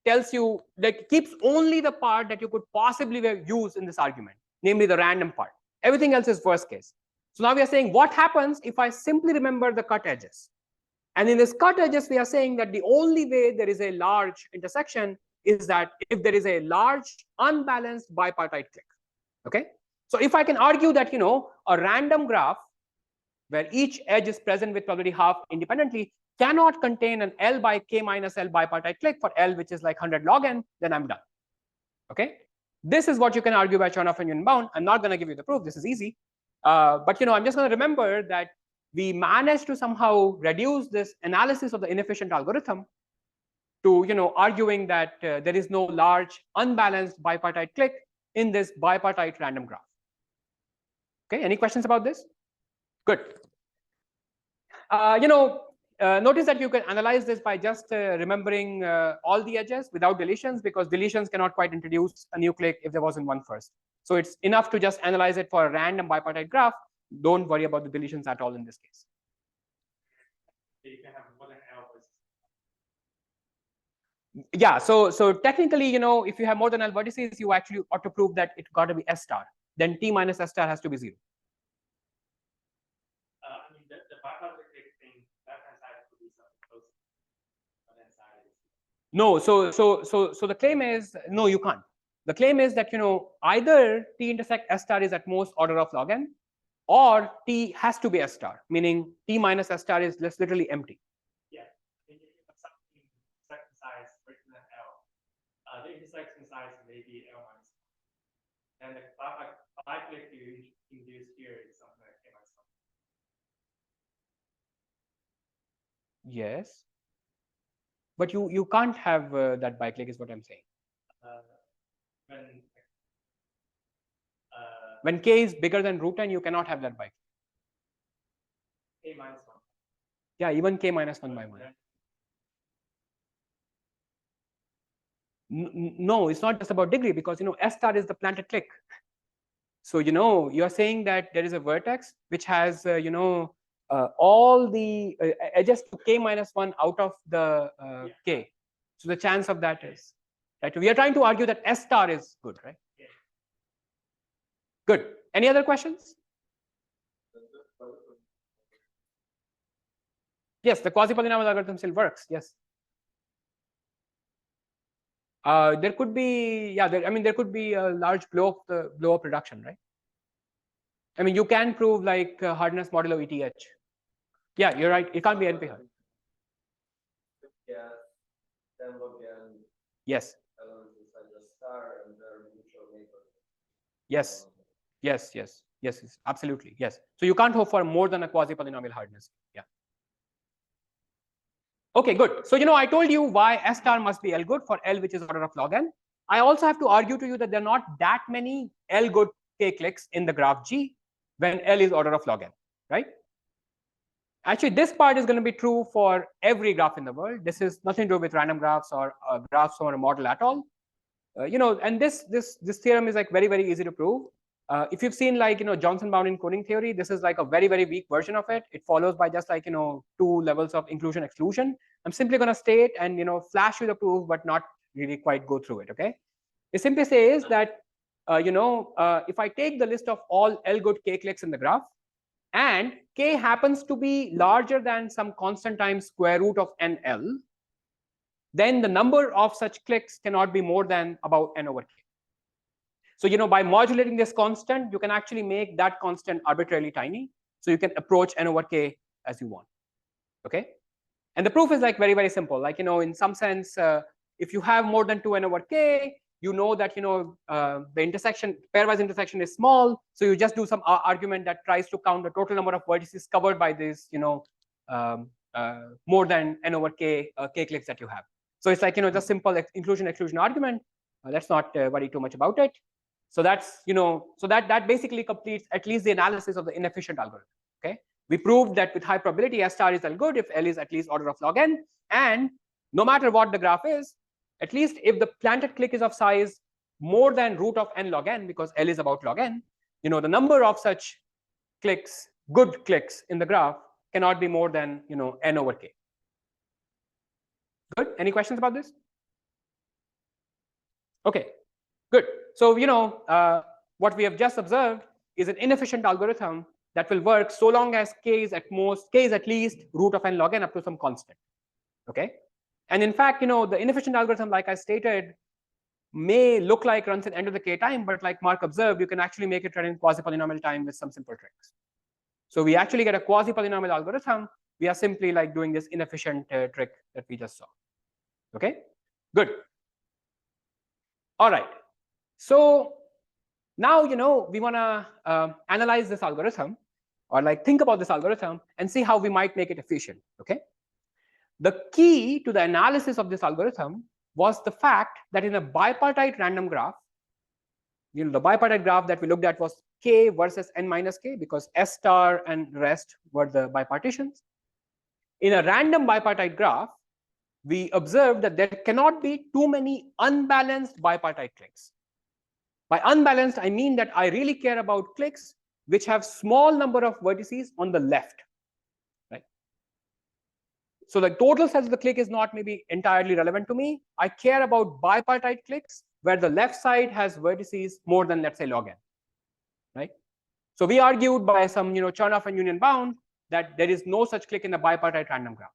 tells you, keeps only the part that you could possibly use in this argument, namely the random part. Everything else is worst case. So now we are saying, what happens if I simply remember the cut edges? And in this cut edges, we are saying that the only way there is a large intersection is that if there is a large unbalanced bipartite clique. Okay? So if I can argue that, a random graph where each edge is present with probability half independently cannot contain an L by K minus L bipartite clique for L which is like 100 log n, then I'm done. Okay? This is what you can argue by Chernoff and Union bound. I'm not going to give you the proof. This is easy. But I'm just going to remember that we managed to somehow reduce this analysis of the inefficient algorithm to arguing that there is no large unbalanced bipartite clique in this bipartite random graph. Okay, any questions about this? Good. Notice that you can analyze this by just remembering all the edges without deletions, because deletions cannot quite introduce a new clique if there wasn't one first. So it's enough to just analyze it for a random bipartite graph. Don't worry about the deletions at all in this case. You can have more than L versus. Yeah, so technically, if you have more than L vertices, you actually ought to prove that it got to be S star. Then T minus S star has to be 0. I mean, the bipartite thing, left-hand side could be something close. Right-hand side is. No, so the claim is, no, you can't. The claim is that, either T intersect S star is at most order of log n, or T has to be S star, meaning T minus S star is just literally empty. Yeah, if you have something intersection size greater than L, the intersection size may be L minus 1. And the biclique you induce here is something like K minus 1. Yes. But you can't have that biclique is what I'm saying. When K is bigger than root n, you cannot have that biclique. K minus 1. Yeah, even K minus 1 by 1. No, it's not just about degree, because S star is the planted clique. So you're saying that there is a vertex which has all the edges to K minus 1 out of the K. So the chance of that is that we are trying to argue that S star is good, right? Yeah. Good. Any other questions? Yes, the quasi-polynomial algorithm still works. Yes. There could be, there could be a large blow up reduction, right? I mean, you can prove like hardness modulo ETH. Yeah, you're right. It can't be NP hard. Yeah, then look at Yes. elements inside the star and their mutual neighbor. Yes. Yes, absolutely. Yes. So you can't hope for more than a quasi-polynomial hardness. Yeah. Okay, good. So I told you why S star must be L good for L which is order of log n. I also have to argue to you that there are not that many L good K cliques in the graph G when L is order of log n, right? Actually, this part is going to be true for every graph in the world. This is nothing to do with random graphs or graphs from a model at all. And this theorem is like very, very easy to prove. If you've seen like Johnson bound encoding theory, this is like a very, very weak version of it. It follows by just like 2 levels of inclusion exclusion. I'm simply going to state and flash you the proof, but not really quite go through it. Okay. It simply says that if I take the list of all L good K cliques in the graph, and K happens to be larger than some constant times square root of NL, then the number of such cliques cannot be more than about n over k. So, you know, by modulating this constant, you can actually make that constant arbitrarily tiny. So you can approach n over k as you want. Okay. And the proof is like very, very simple. Like, you know, in some sense, if you have more than 2n over k, you know that, you know, the intersection, pairwise intersection is small. So you just do some argument that tries to count the total number of vertices covered by this, you know, more than n over k, k cliques that you have. So it's like, you know, just simple inclusion exclusion argument. Let's not worry too much about it. So that's, you know, so that basically completes at least the analysis of the inefficient algorithm. Okay. We proved that with high probability, S star is L good if L is at least order of log n. And no matter what the graph is, at least if the planted clique is of size more than root of n log n, because L is about log n, you know, the number of such cliques, good cliques in the graph cannot be more than, you know, n over k. Good. Any questions about this? Okay. Good. So, you know, what we have just observed is an inefficient algorithm that will work so long as k is at least root of n log n up to some constant. Okay. And in fact, you know, the inefficient algorithm, like I stated, may look like runs at end of the k time, but like Mark observed, you can actually make it run in quasi-polynomial time with some simple tricks. So we actually get a quasi-polynomial algorithm. We are simply like doing this inefficient trick that we just saw. Okay. Good. All right. So now, you know, we want to analyze this algorithm, or like think about this algorithm and see how we might make it efficient. Okay. The key to the analysis of this algorithm was the fact that in a bipartite random graph, you know, the bipartite graph that we looked at was k versus n minus k, because S star and rest were the bipartitions. In a random bipartite graph, we observed that there cannot be too many unbalanced bipartite cliques. By unbalanced, I mean that I really care about cliques which have small number of vertices on the left, right? So the total size of the clique is not maybe entirely relevant to me. I care about bipartite cliques where the left side has vertices more than, let's say, log n, right? So we argued by some, you know, Chernoff and union bound that there is no such clique in the bipartite random graph.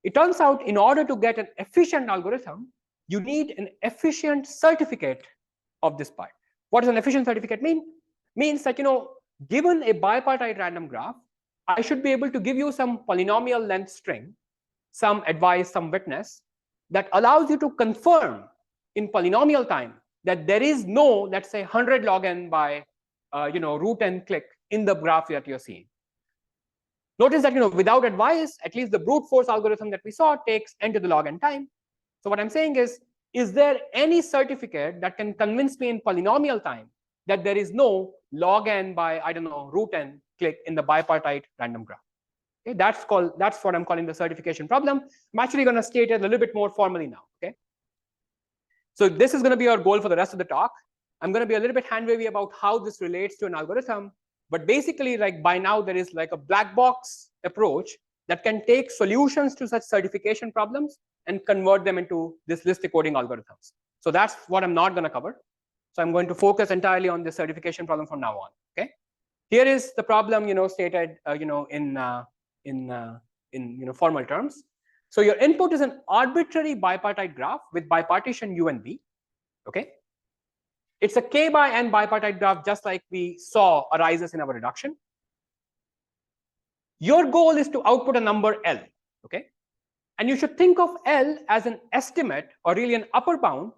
It turns out in order to get an efficient algorithm, you need an efficient certificate of this part. What does an efficient certificate mean? Means that, you know, given a bipartite random graph, I should be able to give you some polynomial length string, some advice, some witness that allows you to confirm in polynomial time that there is no, let's say, 100 log n by, you know, root n clique in the graph that you're seeing. Notice that, you know, without advice, at least the brute force algorithm that we saw takes n to the log n time. So what I'm saying is there any certificate that can convince me in polynomial time that there is no log n by, I don't know, root n clique in the bipartite random graph? Okay, that's what I'm calling the certification problem. I'm actually going to state it a little bit more formally now. Okay. So this is going to be our goal for the rest of the talk. I'm going to be a little bit hand wavy about how this relates to an algorithm. But basically, like by now, there is like a black box approach that can take solutions to such certification problems and convert them into this list decoding algorithms. So that's what I'm not going to cover. So I'm going to focus entirely on the certification problem from now on. Okay. Here is the problem, you know, stated, you know, in formal terms. So your input is an arbitrary bipartite graph with bipartition u and v. Okay. It's a k by n bipartite graph, just like we saw arises in our reduction. Your goal is to output a number L, okay? And you should think of L as an estimate, or really an upper bound,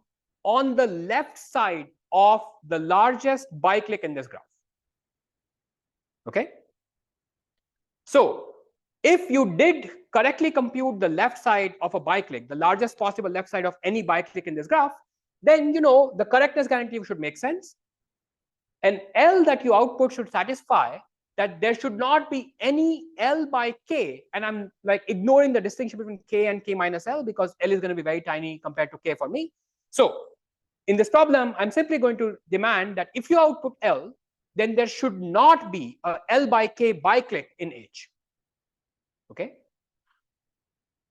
on the left side of the largest biclique in this graph, okay? So if you did correctly compute the left side of a biclique, the largest possible left side of any biclique in this graph, then, you know, the correctness guarantee should make sense. And L that you output should satisfy that there should not be any L by K. And I'm like ignoring the distinction between K and K minus L because L is going to be very tiny compared to K for me. So in this problem, I'm simply going to demand that if you output L, then there should not be a L by K biclique in H. Okay.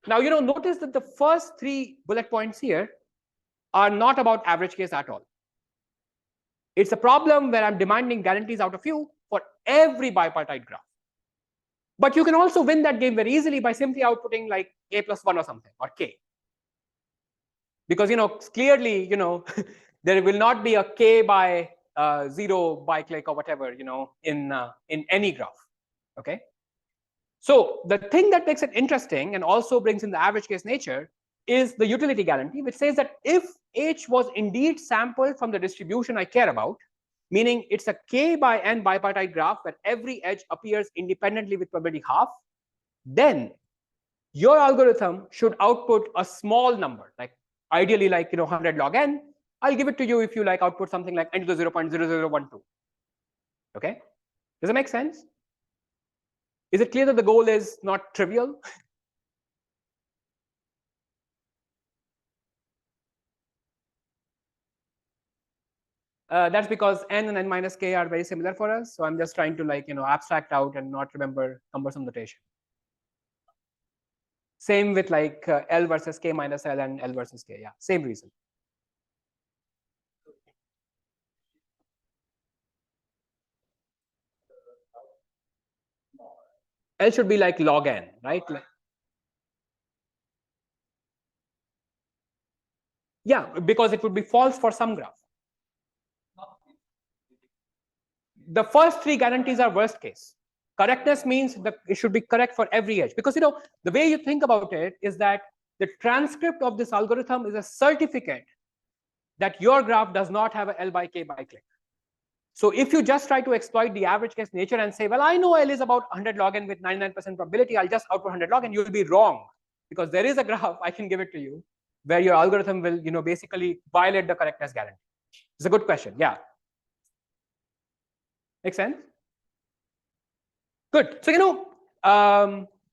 Now, you know, notice that the first 3 bullet points here are not about average case at all. It's a problem where I'm demanding guarantees out of you for every bipartite graph. But you can also win that game very easily by simply outputting like K plus 1 or something, or K. because clearly there will not be a k by 0 biclique or whatever in any graph. Okay. So the thing that makes it interesting and also brings in the average case nature is the utility guarantee, which says that if H was indeed sampled from the distribution I care about, meaning it's a k by n bipartite graph where every edge appears independently with probability half, then your algorithm should output a small number, like ideally like 100 log n. I'll give it to you if you like output something like n to the 0.0012. Okay, does it make sense? Is it clear that the goal is not trivial? That's because n and n minus k are very similar for us. So I'm just trying to like abstract out and not remember cumbersome notation. Same with like L versus k minus L and L versus k. Yeah, same reason. L should be like log n, right? Yeah, because it would be false for some graph. The first three guarantees are worst case. Correctness means that it should be correct for every edge, because the way you think about it is that the transcript of this algorithm is a certificate that your graph does not have a L by K biclique. So if you just try to exploit the average case nature and say, well, I know L is about 100 log n with 99% probability, I'll just output 100 log n, you'll be wrong, because there is a graph, I can give it to you, where your algorithm will basically violate the correctness guarantee. It's a good question. Yeah. Make sense? Good. So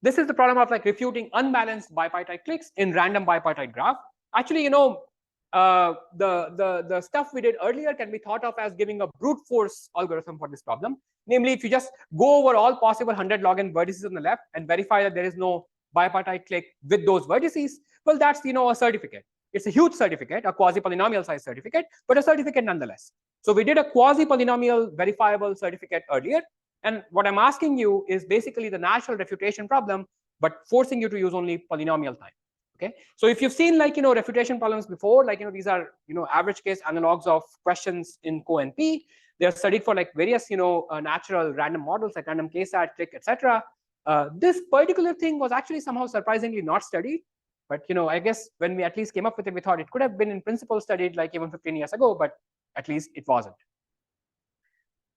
this is the problem of like refuting unbalanced bipartite cliques in random bipartite graph. Actually, the stuff we did earlier can be thought of as giving a brute force algorithm for this problem. Namely, if you just go over all possible 100 log n vertices on the left and verify that there is no bipartite clique with those vertices, well, that's a certificate. It's a huge certificate, a quasi-polynomial size certificate, but a certificate nonetheless. So we did a quasi-polynomial verifiable certificate earlier. And what I'm asking you is basically the natural refutation problem, but forcing you to use only polynomial time. Okay. So if you've seen like, refutation problems before, like, these are, average case analogs of questions in CoNP. They're studied for like various, natural random models like random k-sat, clique, etc. This particular thing was actually somehow surprisingly not studied. But, I guess when we at least came up with it, we thought it could have been in principle studied like even 15 years ago, but at least it wasn't.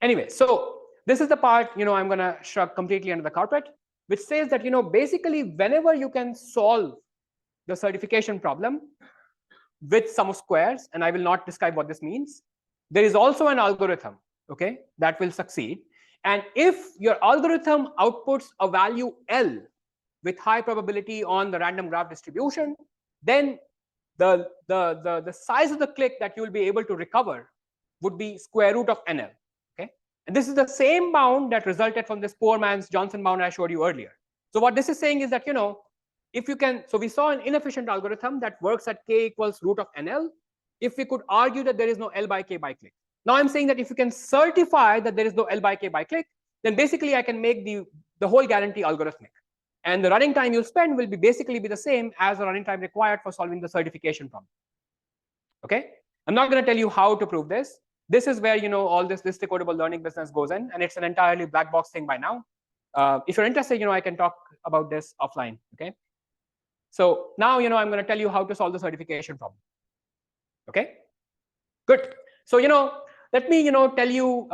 Anyway, so this is the part, I'm going to shrug completely under the carpet, which says that, basically whenever you can solve the certification problem with sum of squares, and I will not describe what this means, there is also an algorithm, okay, that will succeed. And if your algorithm outputs a value L with high probability on the random graph distribution, then the size of the clique that you will be able to recover would be square root of NL. Okay, and this is the same bound that resulted from this poor man's Johnson bound I showed you earlier. So what this is saying is that if you can, so we saw an inefficient algorithm that works at k equals root of NL. If we could argue that there is no L by K biclique. Now I'm saying that if you can certify that there is no L by K biclique, then basically I can make the whole guarantee algorithmic. And the running time you spend will basically be the same as the running time required for solving the certification problem. Okay, I'm not going to tell you how to prove this. This is where all this decodable learning business goes in, and it's an entirely black box thing by now. If you're interested, I can talk about this offline. Okay, so now I'm going to tell you how to solve the certification problem. Okay, good. So let me tell you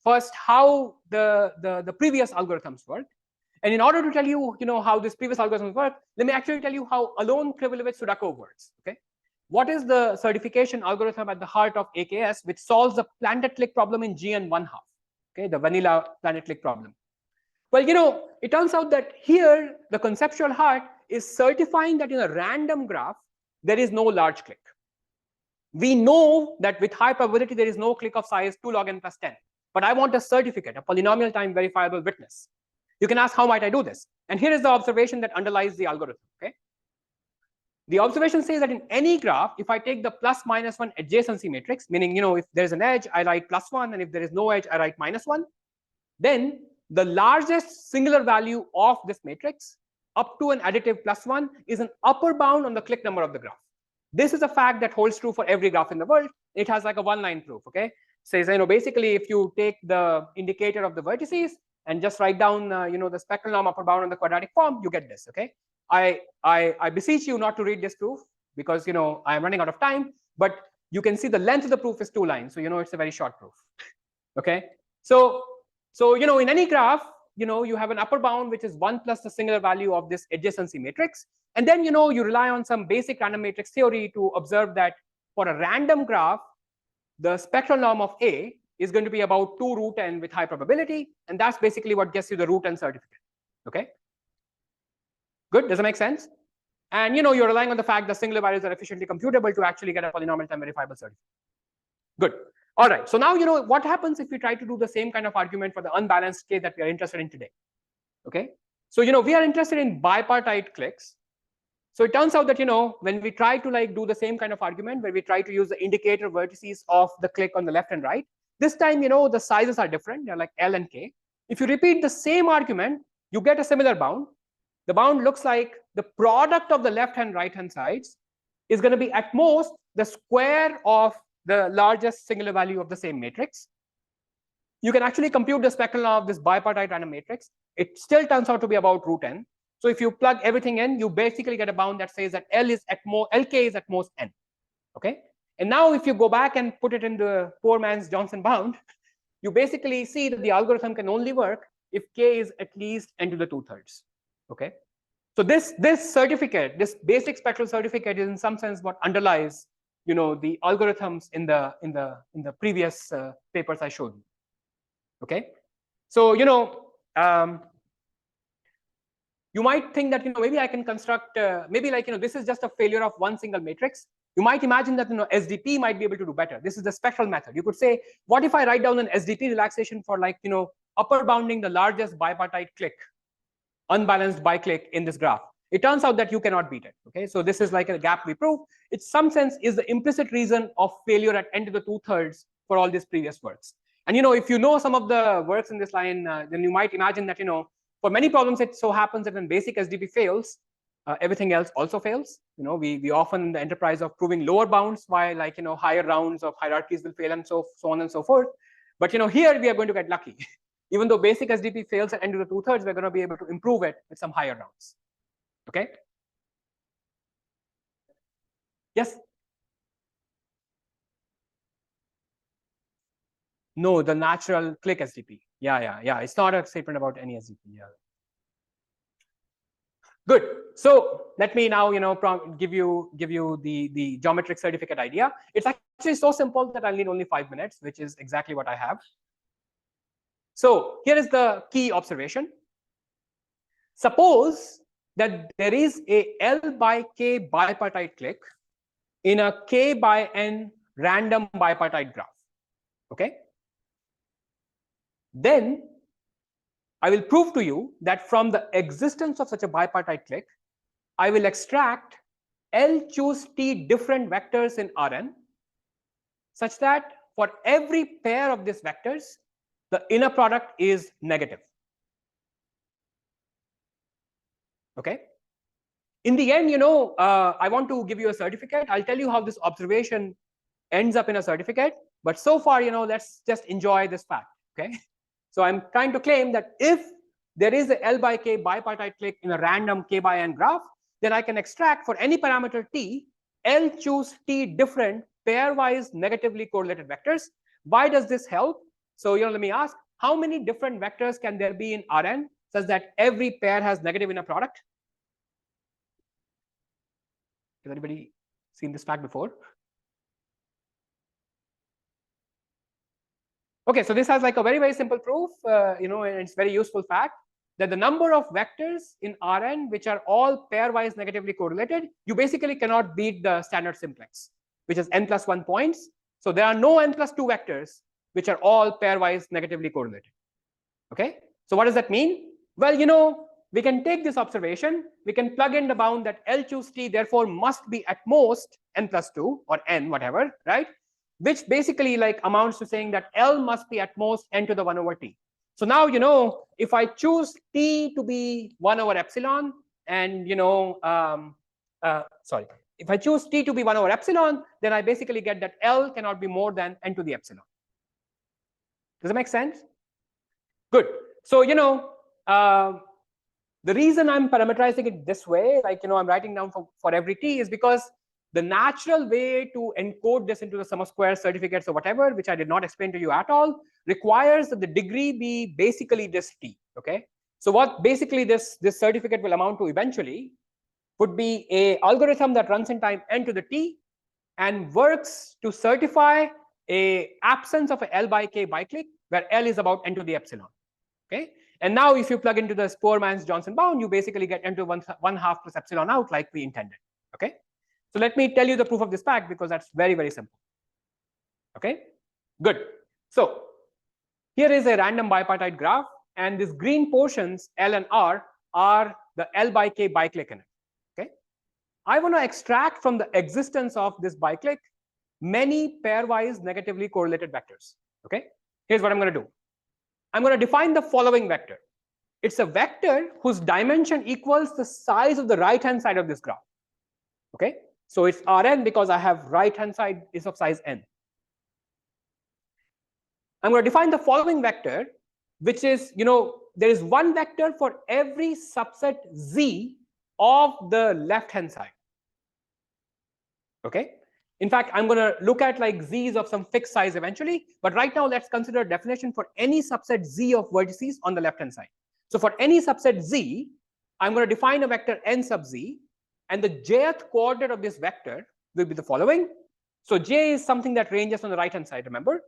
first how the previous algorithms work. And in order to tell you, how this previous algorithms work, let me actually tell you how alone Krivulevich-Sudakov works. Okay, what is the certification algorithm at the heart of AKS, which solves the planted-clique problem in GN1/2? Okay, the vanilla planted-clique problem. Well, it turns out that here the conceptual heart is certifying that in a random graph there is no large clique. We know that with high probability there is no clique of size 2 log n plus 10. But I want a certificate, a polynomial time verifiable witness. You can ask, how might I do this? And here is the observation that underlies the algorithm. Okay, the observation says that in any graph, if I take the plus minus 1 adjacency matrix, meaning if there is an edge, I write +1, and if there is no edge, I write -1, then the largest singular value of this matrix up to an additive +1 is an upper bound on the clique number of the graph. This is a fact that holds true for every graph in the world. It has like a one-line proof. Okay, says basically if you take the indicator of the vertices and just write down the spectral norm upper bound on the quadratic form, you get this. Okay, I beseech you not to read this proof because I am running out of time. But you can see the length of the proof is 2 lines, so it's a very short proof. Okay, so in any graph, you have an upper bound which is 1 plus the singular value of this adjacency matrix, and then you rely on some basic random matrix theory to observe that for a random graph, the spectral norm of A is going to be about 2 root n with high probability, and that's basically what gets you the root n certificate. Okay, good. Does it make sense? And you're relying on the fact that singular values are efficiently computable to actually get a polynomial time verifiable certificate. Good. All right. So now what happens if we try to do the same kind of argument for the unbalanced case that we are interested in today. Okay. So we are interested in bipartite cliques. So it turns out that when we try to do the same kind of argument where we try to use the indicator vertices of the clique on the left and right, this time the sizes are different. They're like L and K. If you repeat the same argument, you get a similar bound. The bound looks like the product of the left and right hand sides is going to be at most the square of the largest singular value of the same matrix. You can actually compute the spectral norm of this bipartite random matrix. It still turns out to be about root n. So if you plug everything in, you basically get a bound that says that Lk is at most n. Okay. And now if you go back and put it in the poor man's Johnson bound, you basically see that the algorithm can only work if k is at least n to the 2/3. Okay. So this certificate, this basic spectral certificate, is in some sense what underlies the algorithms in the previous papers I showed you. Okay. So you might think that maybe I can construct maybe this is just a failure of one single matrix. You might imagine that SDP might be able to do better. This is the spectral method. You could say, what if I write down an SDP relaxation for upper bounding the largest bipartite clique, unbalanced biclique in this graph? It turns out that you cannot beat it. Okay, so this is like a gap we prove. In some sense is the implicit reason of failure at n to the 2/3 for all these previous works. And if you know some of the works in this line, then you might imagine that for many problems it so happens that when basic SDP fails, everything else also fails. We often in the enterprise of proving lower bounds while higher rounds of hierarchies will fail and so on and so forth. But here we are going to get lucky. Even though basic SDP fails at n to the 2/3, we're going to be able to improve it with some higher rounds. Okay. Yes. No, the natural clique SDP. Yeah. It's not a statement about any SDP. Yeah. Good. So let me now give you the geometric certificate idea. It's actually so simple that I'll need only 5 minutes, which is exactly what I have. So here is the key observation. Suppose that there is a L by K bipartite clique in a K by N random bipartite graph. Okay. Then I will prove to you that from the existence of such a bipartite clique, I will extract L choose T different vectors in Rn such that for every pair of these vectors, the inner product is negative. Okay. In the end, I want to give you a certificate. I'll tell you how this observation ends up in a certificate. But so far, let's just enjoy this fact. Okay. So I'm trying to claim that if there is a L by K bipartite clique in a random K by N graph, then I can extract for any parameter T, L choose T different pairwise negatively correlated vectors. Why does this help? So let me ask, how many different vectors can there be in Rn such that every pair has negative inner product? Has anybody seen this fact before? Okay, so this has like a very, very simple proof, and it's very useful fact that the number of vectors in Rn which are all pairwise negatively correlated, you basically cannot beat the standard simplex, which is n plus 1 points. So there are no n plus 2 vectors which are all pairwise negatively correlated. Okay, so what does that mean? Well, we can take this observation, we can plug in the bound that L choose T therefore must be at most n plus 2 or n whatever, right? Which basically amounts to saying that L must be at most n to the 1 over T. So now, if I choose T to be 1 over epsilon and, If I choose t to be 1 over epsilon, then I basically get that L cannot be more than n to the epsilon. Does it make sense? Good. So, the reason I'm parameterizing it this way, like, I'm writing down for every t, is because the natural way to encode this into the sum of squares, certificates, or whatever, which I did not explain to you at all, requires that the degree be basically this t. Okay. So what basically this certificate will amount to eventually would be a algorithm that runs in time n to the t and works to certify a absence of a L by K biclique where L is about n to the epsilon. Okay. And now if you plug into the poor man's Johnson bound, you basically get n to 1/2 plus epsilon out like we intended. Okay. So let me tell you the proof of this fact because that's very, very simple. Okay. Good. So here is a random bipartite graph, and these green portions L and R are the L by K biclique in it. Okay. I want to extract from the existence of this biclique many pairwise negatively correlated vectors. Okay. Here's what I'm going to do. I'm going to define the following vector. It's a vector whose dimension equals the size of the right hand side of this graph. Okay. So it's Rn because I have right hand side is of size n. I'm going to define the following vector, which is, there is one vector for every subset Z of the left hand side. Okay. In fact, I'm going to look at like Z's of some fixed size eventually, but right now let's consider a definition for any subset Z of vertices on the left hand side. So for any subset Z, I'm going to define a vector n sub Z, and the jth coordinate of this vector will be the following. So j is something that ranges on the right hand side, remember?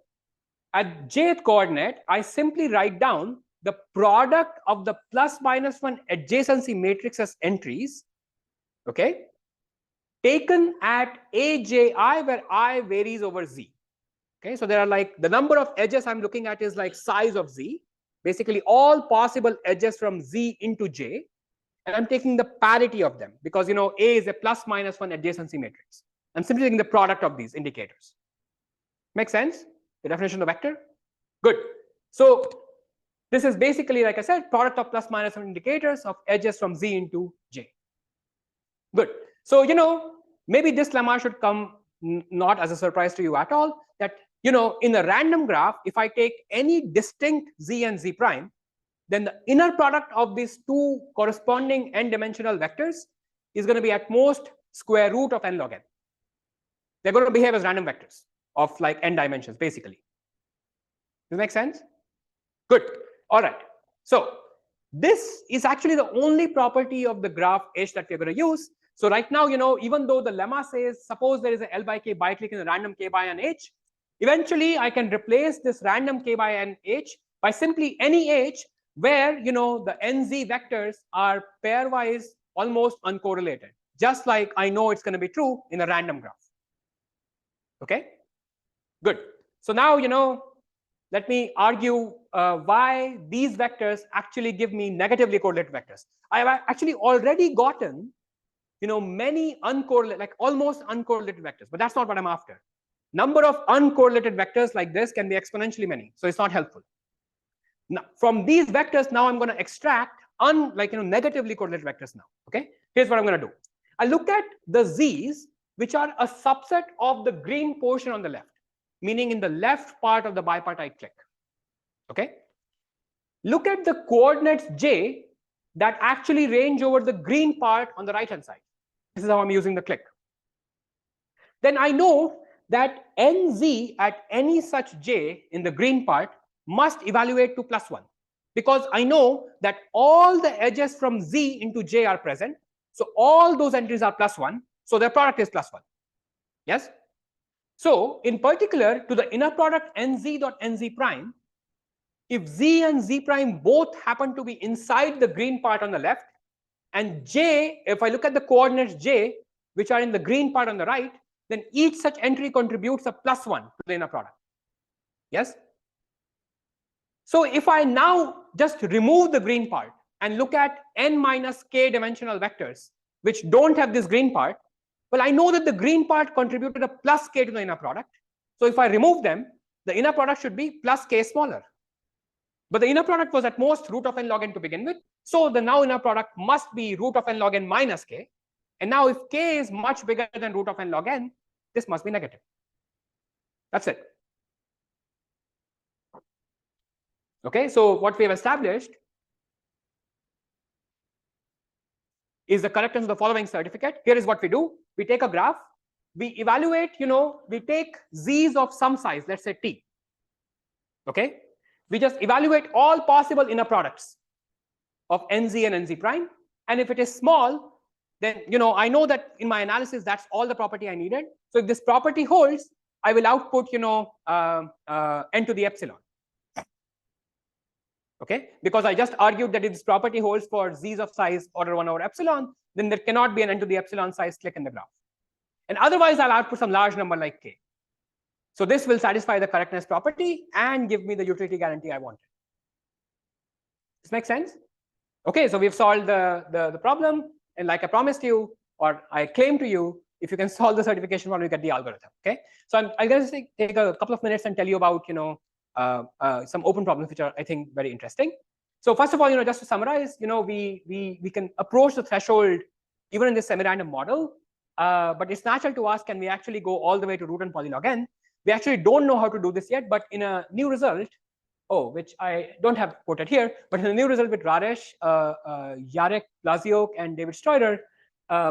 At jth coordinate, I simply write down the product of the plus minus 1 adjacency matrices entries, okay, taken at AJI where I varies over Z. Okay, so there are like the number of edges I'm looking at is like size of Z, basically all possible edges from Z into J, and I'm taking the parity of them because A is a plus minus 1 adjacency matrix. I'm simply taking the product of these indicators. Make sense? The definition of vector? Good. So this is basically, like I said, product of plus minus 1 indicators of edges from Z into J. Good. So, maybe this lemma should come not as a surprise to you at all, that, in a random graph, if I take any distinct Z and Z prime, then the inner product of these two corresponding n-dimensional vectors is going to be at most square root of n log n. They're going to behave as random vectors of like n dimensions, basically. Does that make sense? Good. All right. So this is actually the only property of the graph H that we're going to use. So right now, even though the lemma says, suppose there is a L by K biclique in a random K by n H, eventually I can replace this random K by n H by simply any H where, the NZ vectors are pairwise almost uncorrelated, just like I know it's going to be true in a random graph. Okay, good. So now, let me argue why these vectors actually give me negatively correlated vectors. I have actually already gotten, many uncorrelated, like almost uncorrelated vectors, but that's not what I'm after. Number of uncorrelated vectors like this can be exponentially many, so it's not helpful. Now, from these vectors, now I'm going to extract negatively correlated vectors now. Okay, here's what I'm going to do. I look at the Z's, which are a subset of the green portion on the left, meaning in the left part of the bipartite clique. Okay, look at the coordinates J that actually range over the green part on the right hand side. This is how I'm using the clique. Then I know that NZ at any such J in the green part must evaluate to +1 because I know that all the edges from Z into J are present. So all those entries are +1. So their product is +1. Yes. So in particular, to the inner product NZ.NZ prime, if Z and Z prime both happen to be inside the green part on the left, and J, if I look at the coordinates J, which are in the green part on the right, then each such entry contributes a +1 to the inner product. Yes. So if I now just remove the green part and look at n minus k dimensional vectors which don't have this green part, well, I know that the green part contributed a +k to the inner product. So if I remove them, the inner product should be +k smaller. But the inner product was at most root of n log n to begin with. So the now inner product must be root of n log n minus k. And now if k is much bigger than root of n log n, this must be negative. That's it. Okay, so what we have established is the correctness of the following certificate. Here is what we do. We take a graph, we evaluate, we take z's of some size, let's say t. Okay, we just evaluate all possible inner products of nz and nz prime, and if it is small, then I know that in my analysis that's all the property I needed. So if this property holds, I will output n to the epsilon. Okay, because I just argued that if this property holds for z's of size order 1 over epsilon, then there cannot be an n to the epsilon size clique in the graph. And otherwise, I'll output some large number like k. So this will satisfy the correctness property and give me the utility guarantee I wanted. This makes sense? Okay, so we've solved the problem, and like I promised you, or I claim to you, if you can solve the certification problem, you get the algorithm. Okay, so I'm going to take a couple of minutes and tell you about some open problems which are, I think, very interesting. So first of all, just to summarize, we can approach the threshold even in this Semirandom model, but it's natural to ask, can we actually go all the way to root n polylog n? We actually don't know how to do this yet, but in a new result, which I don't have quoted here, but in a new result with Pravesh, Jarek Blaziok, and David Streuder,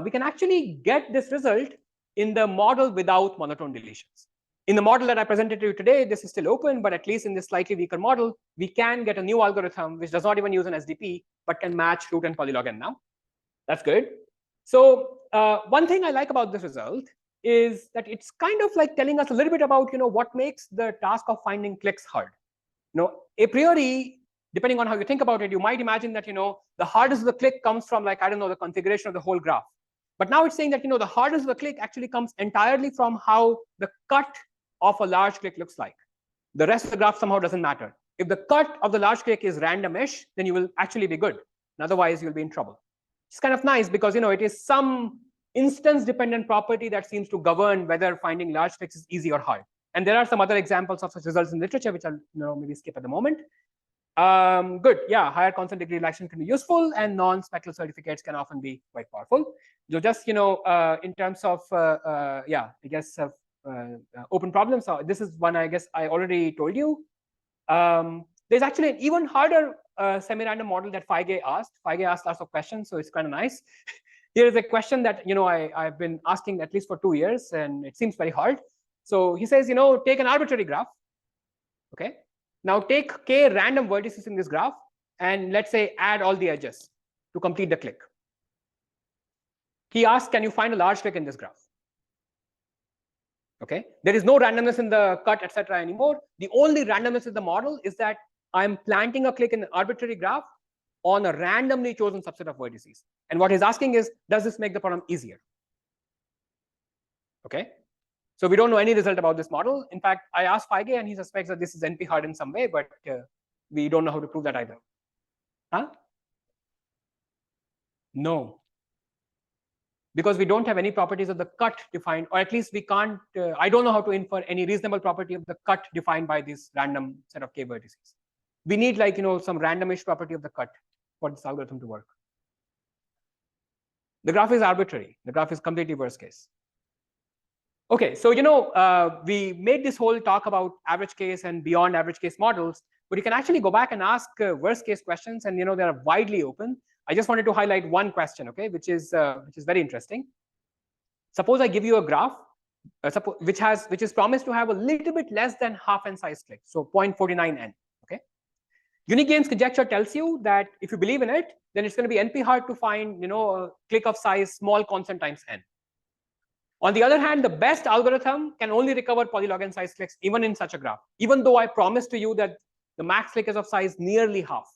we can actually get this result in the model without monotone deletions. In the model that I presented to you today, this is still open, but at least in this slightly weaker model, we can get a new algorithm which does not even use an SDP, but can match root n polylog n now. That's good. So one thing I like about this result is that it's kind of like telling us a little bit about what makes the task of finding cliques hard. A priori, depending on how you think about it, you might imagine that the hardest of the clique comes from, like, I don't know, the configuration of the whole graph. But now it's saying that the hardest of the clique actually comes entirely from how the cut of a large clique looks like. The rest of the graph somehow doesn't matter. If the cut of the large clique is randomish, then you will actually be good, and otherwise you'll be in trouble. It's kind of nice because it is some instance dependent property that seems to govern whether finding large cliques is easy or hard. And there are some other examples of such results in literature, which I'll maybe skip at the moment. Good, yeah, higher constant degree relaxation can be useful, and non-spectral certificates can often be quite powerful. So just in terms of open problems, this is one I guess I already told you. There's actually an even harder Semirandom model that Feige asked. Feige asked lots of questions, so it's kind of nice. Here is a question that I've been asking at least for 2 years, and it seems very hard. So he says, take an arbitrary graph. Okay. Now take k random vertices in this graph, and let's say add all the edges to complete the clique. He asks, can you find a large clique in this graph? Okay. There is no randomness in the cut, etc. anymore. The only randomness in the model is that I'm planting a clique in an arbitrary graph on a randomly chosen subset of vertices. And what he's asking is, does this make the problem easier? Okay. So we don't know any result about this model. In fact, I asked Feige, and he suspects that this is NP hard in some way, but we don't know how to prove that either. Huh? No. Because we don't have any properties of the cut defined, or at least we can't, I don't know how to infer any reasonable property of the cut defined by this random set of k vertices. We need, like, some randomish property of the cut for this algorithm to work. The graph is arbitrary. The graph is completely worst case. Okay, so we made this whole talk about average case and beyond average case models, but you can actually go back and ask worst case questions, and they are widely open. I just wanted to highlight one question, okay, which is very interesting. Suppose I give you a graph, which is promised to have a little bit less than half n size clique, so 0.49 n. Okay, Unigame's conjecture tells you that if you believe in it, then it's going to be NP hard to find a clique of size small constant times n. On the other hand, the best algorithm can only recover polylog n size cliques even in such a graph, even though I promised to you that the max clique is of size nearly half.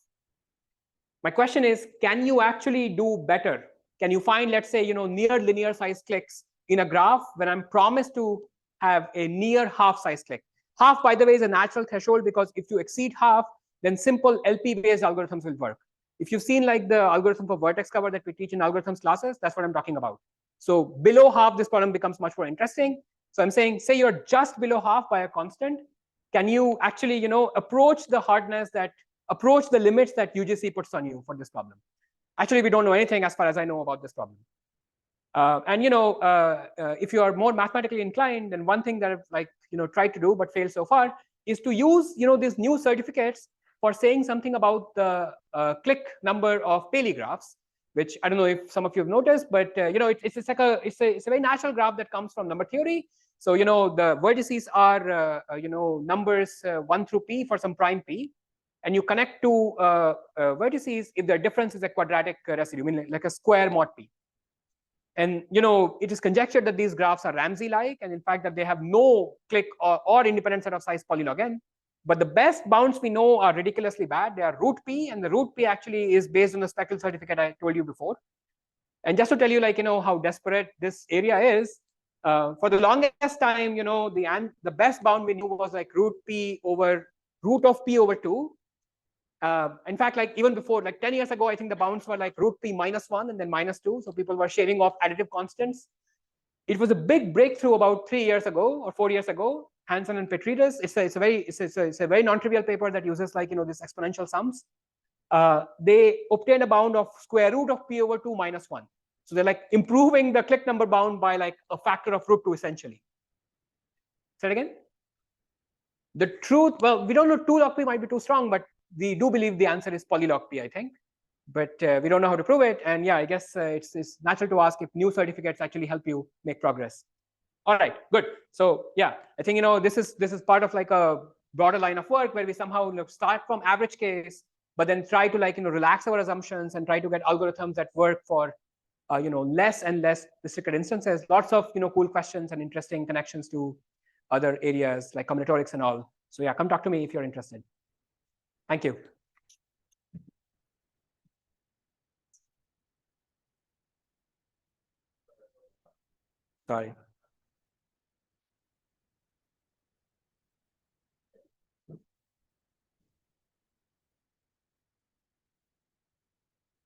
My question is, can you actually do better? Can you find, let's say, near linear size cliques in a graph when I'm promised to have a near half size clique? Half, by the way, is a natural threshold, because if you exceed half, then simple LP-based algorithms will work. If you've seen, like, the algorithm for vertex cover that we teach in algorithms classes, that's what I'm talking about. So below half, this problem becomes much more interesting. So I'm saying, say you're just below half by a constant, can you actually, approach the hardness approach the limits that UGC puts on you for this problem? Actually, we don't know anything as far as I know about this problem. And if you are more mathematically inclined, then one thing that I've tried to do but failed so far is to use these new certificates for saying something about the clique number of Paley graphs, which I don't know if some of you have noticed, but it's like it's a very natural graph that comes from number theory. So the vertices are numbers 1 through p for some prime p, and you connect to vertices if their difference is a quadratic residue, I mean like a square mod p. And it is conjectured that these graphs are Ramsey-like, and in fact that they have no clique or independent set of size polylog n. But the best bounds we know are ridiculously bad. They are root p, and the root p actually is based on the spectral certificate I told you before. And just to tell you, how desperate this area is, for the longest time, the best bound we knew was like root of p over 2. In fact, like even before, like 10 years ago, I think the bounds were like root p minus 1 and then minus 2. So people were shaving off additive constants. It was a big breakthrough about 3 years ago or 4 years ago. Hansen and Petridis. It's a very non-trivial paper that uses like this exponential sums. They obtained a bound of square root of p over 2 minus 1. So they're like improving the clique number bound by like a factor of root 2 essentially. Say it again. The truth, well, we don't know 2 log p might be too strong, but we do believe the answer is polylog p, I think. But we don't know how to prove it. And yeah, I guess it's natural to ask if new certificates actually help you make progress. All right, good. So yeah, I think this is part of like a broader line of work where we somehow start from average case, but then try to like relax our assumptions and try to get algorithms that work for less and less restricted instances. Lots of cool questions and interesting connections to other areas like combinatorics and all. So yeah, come talk to me if you're interested. Thank you. Sorry.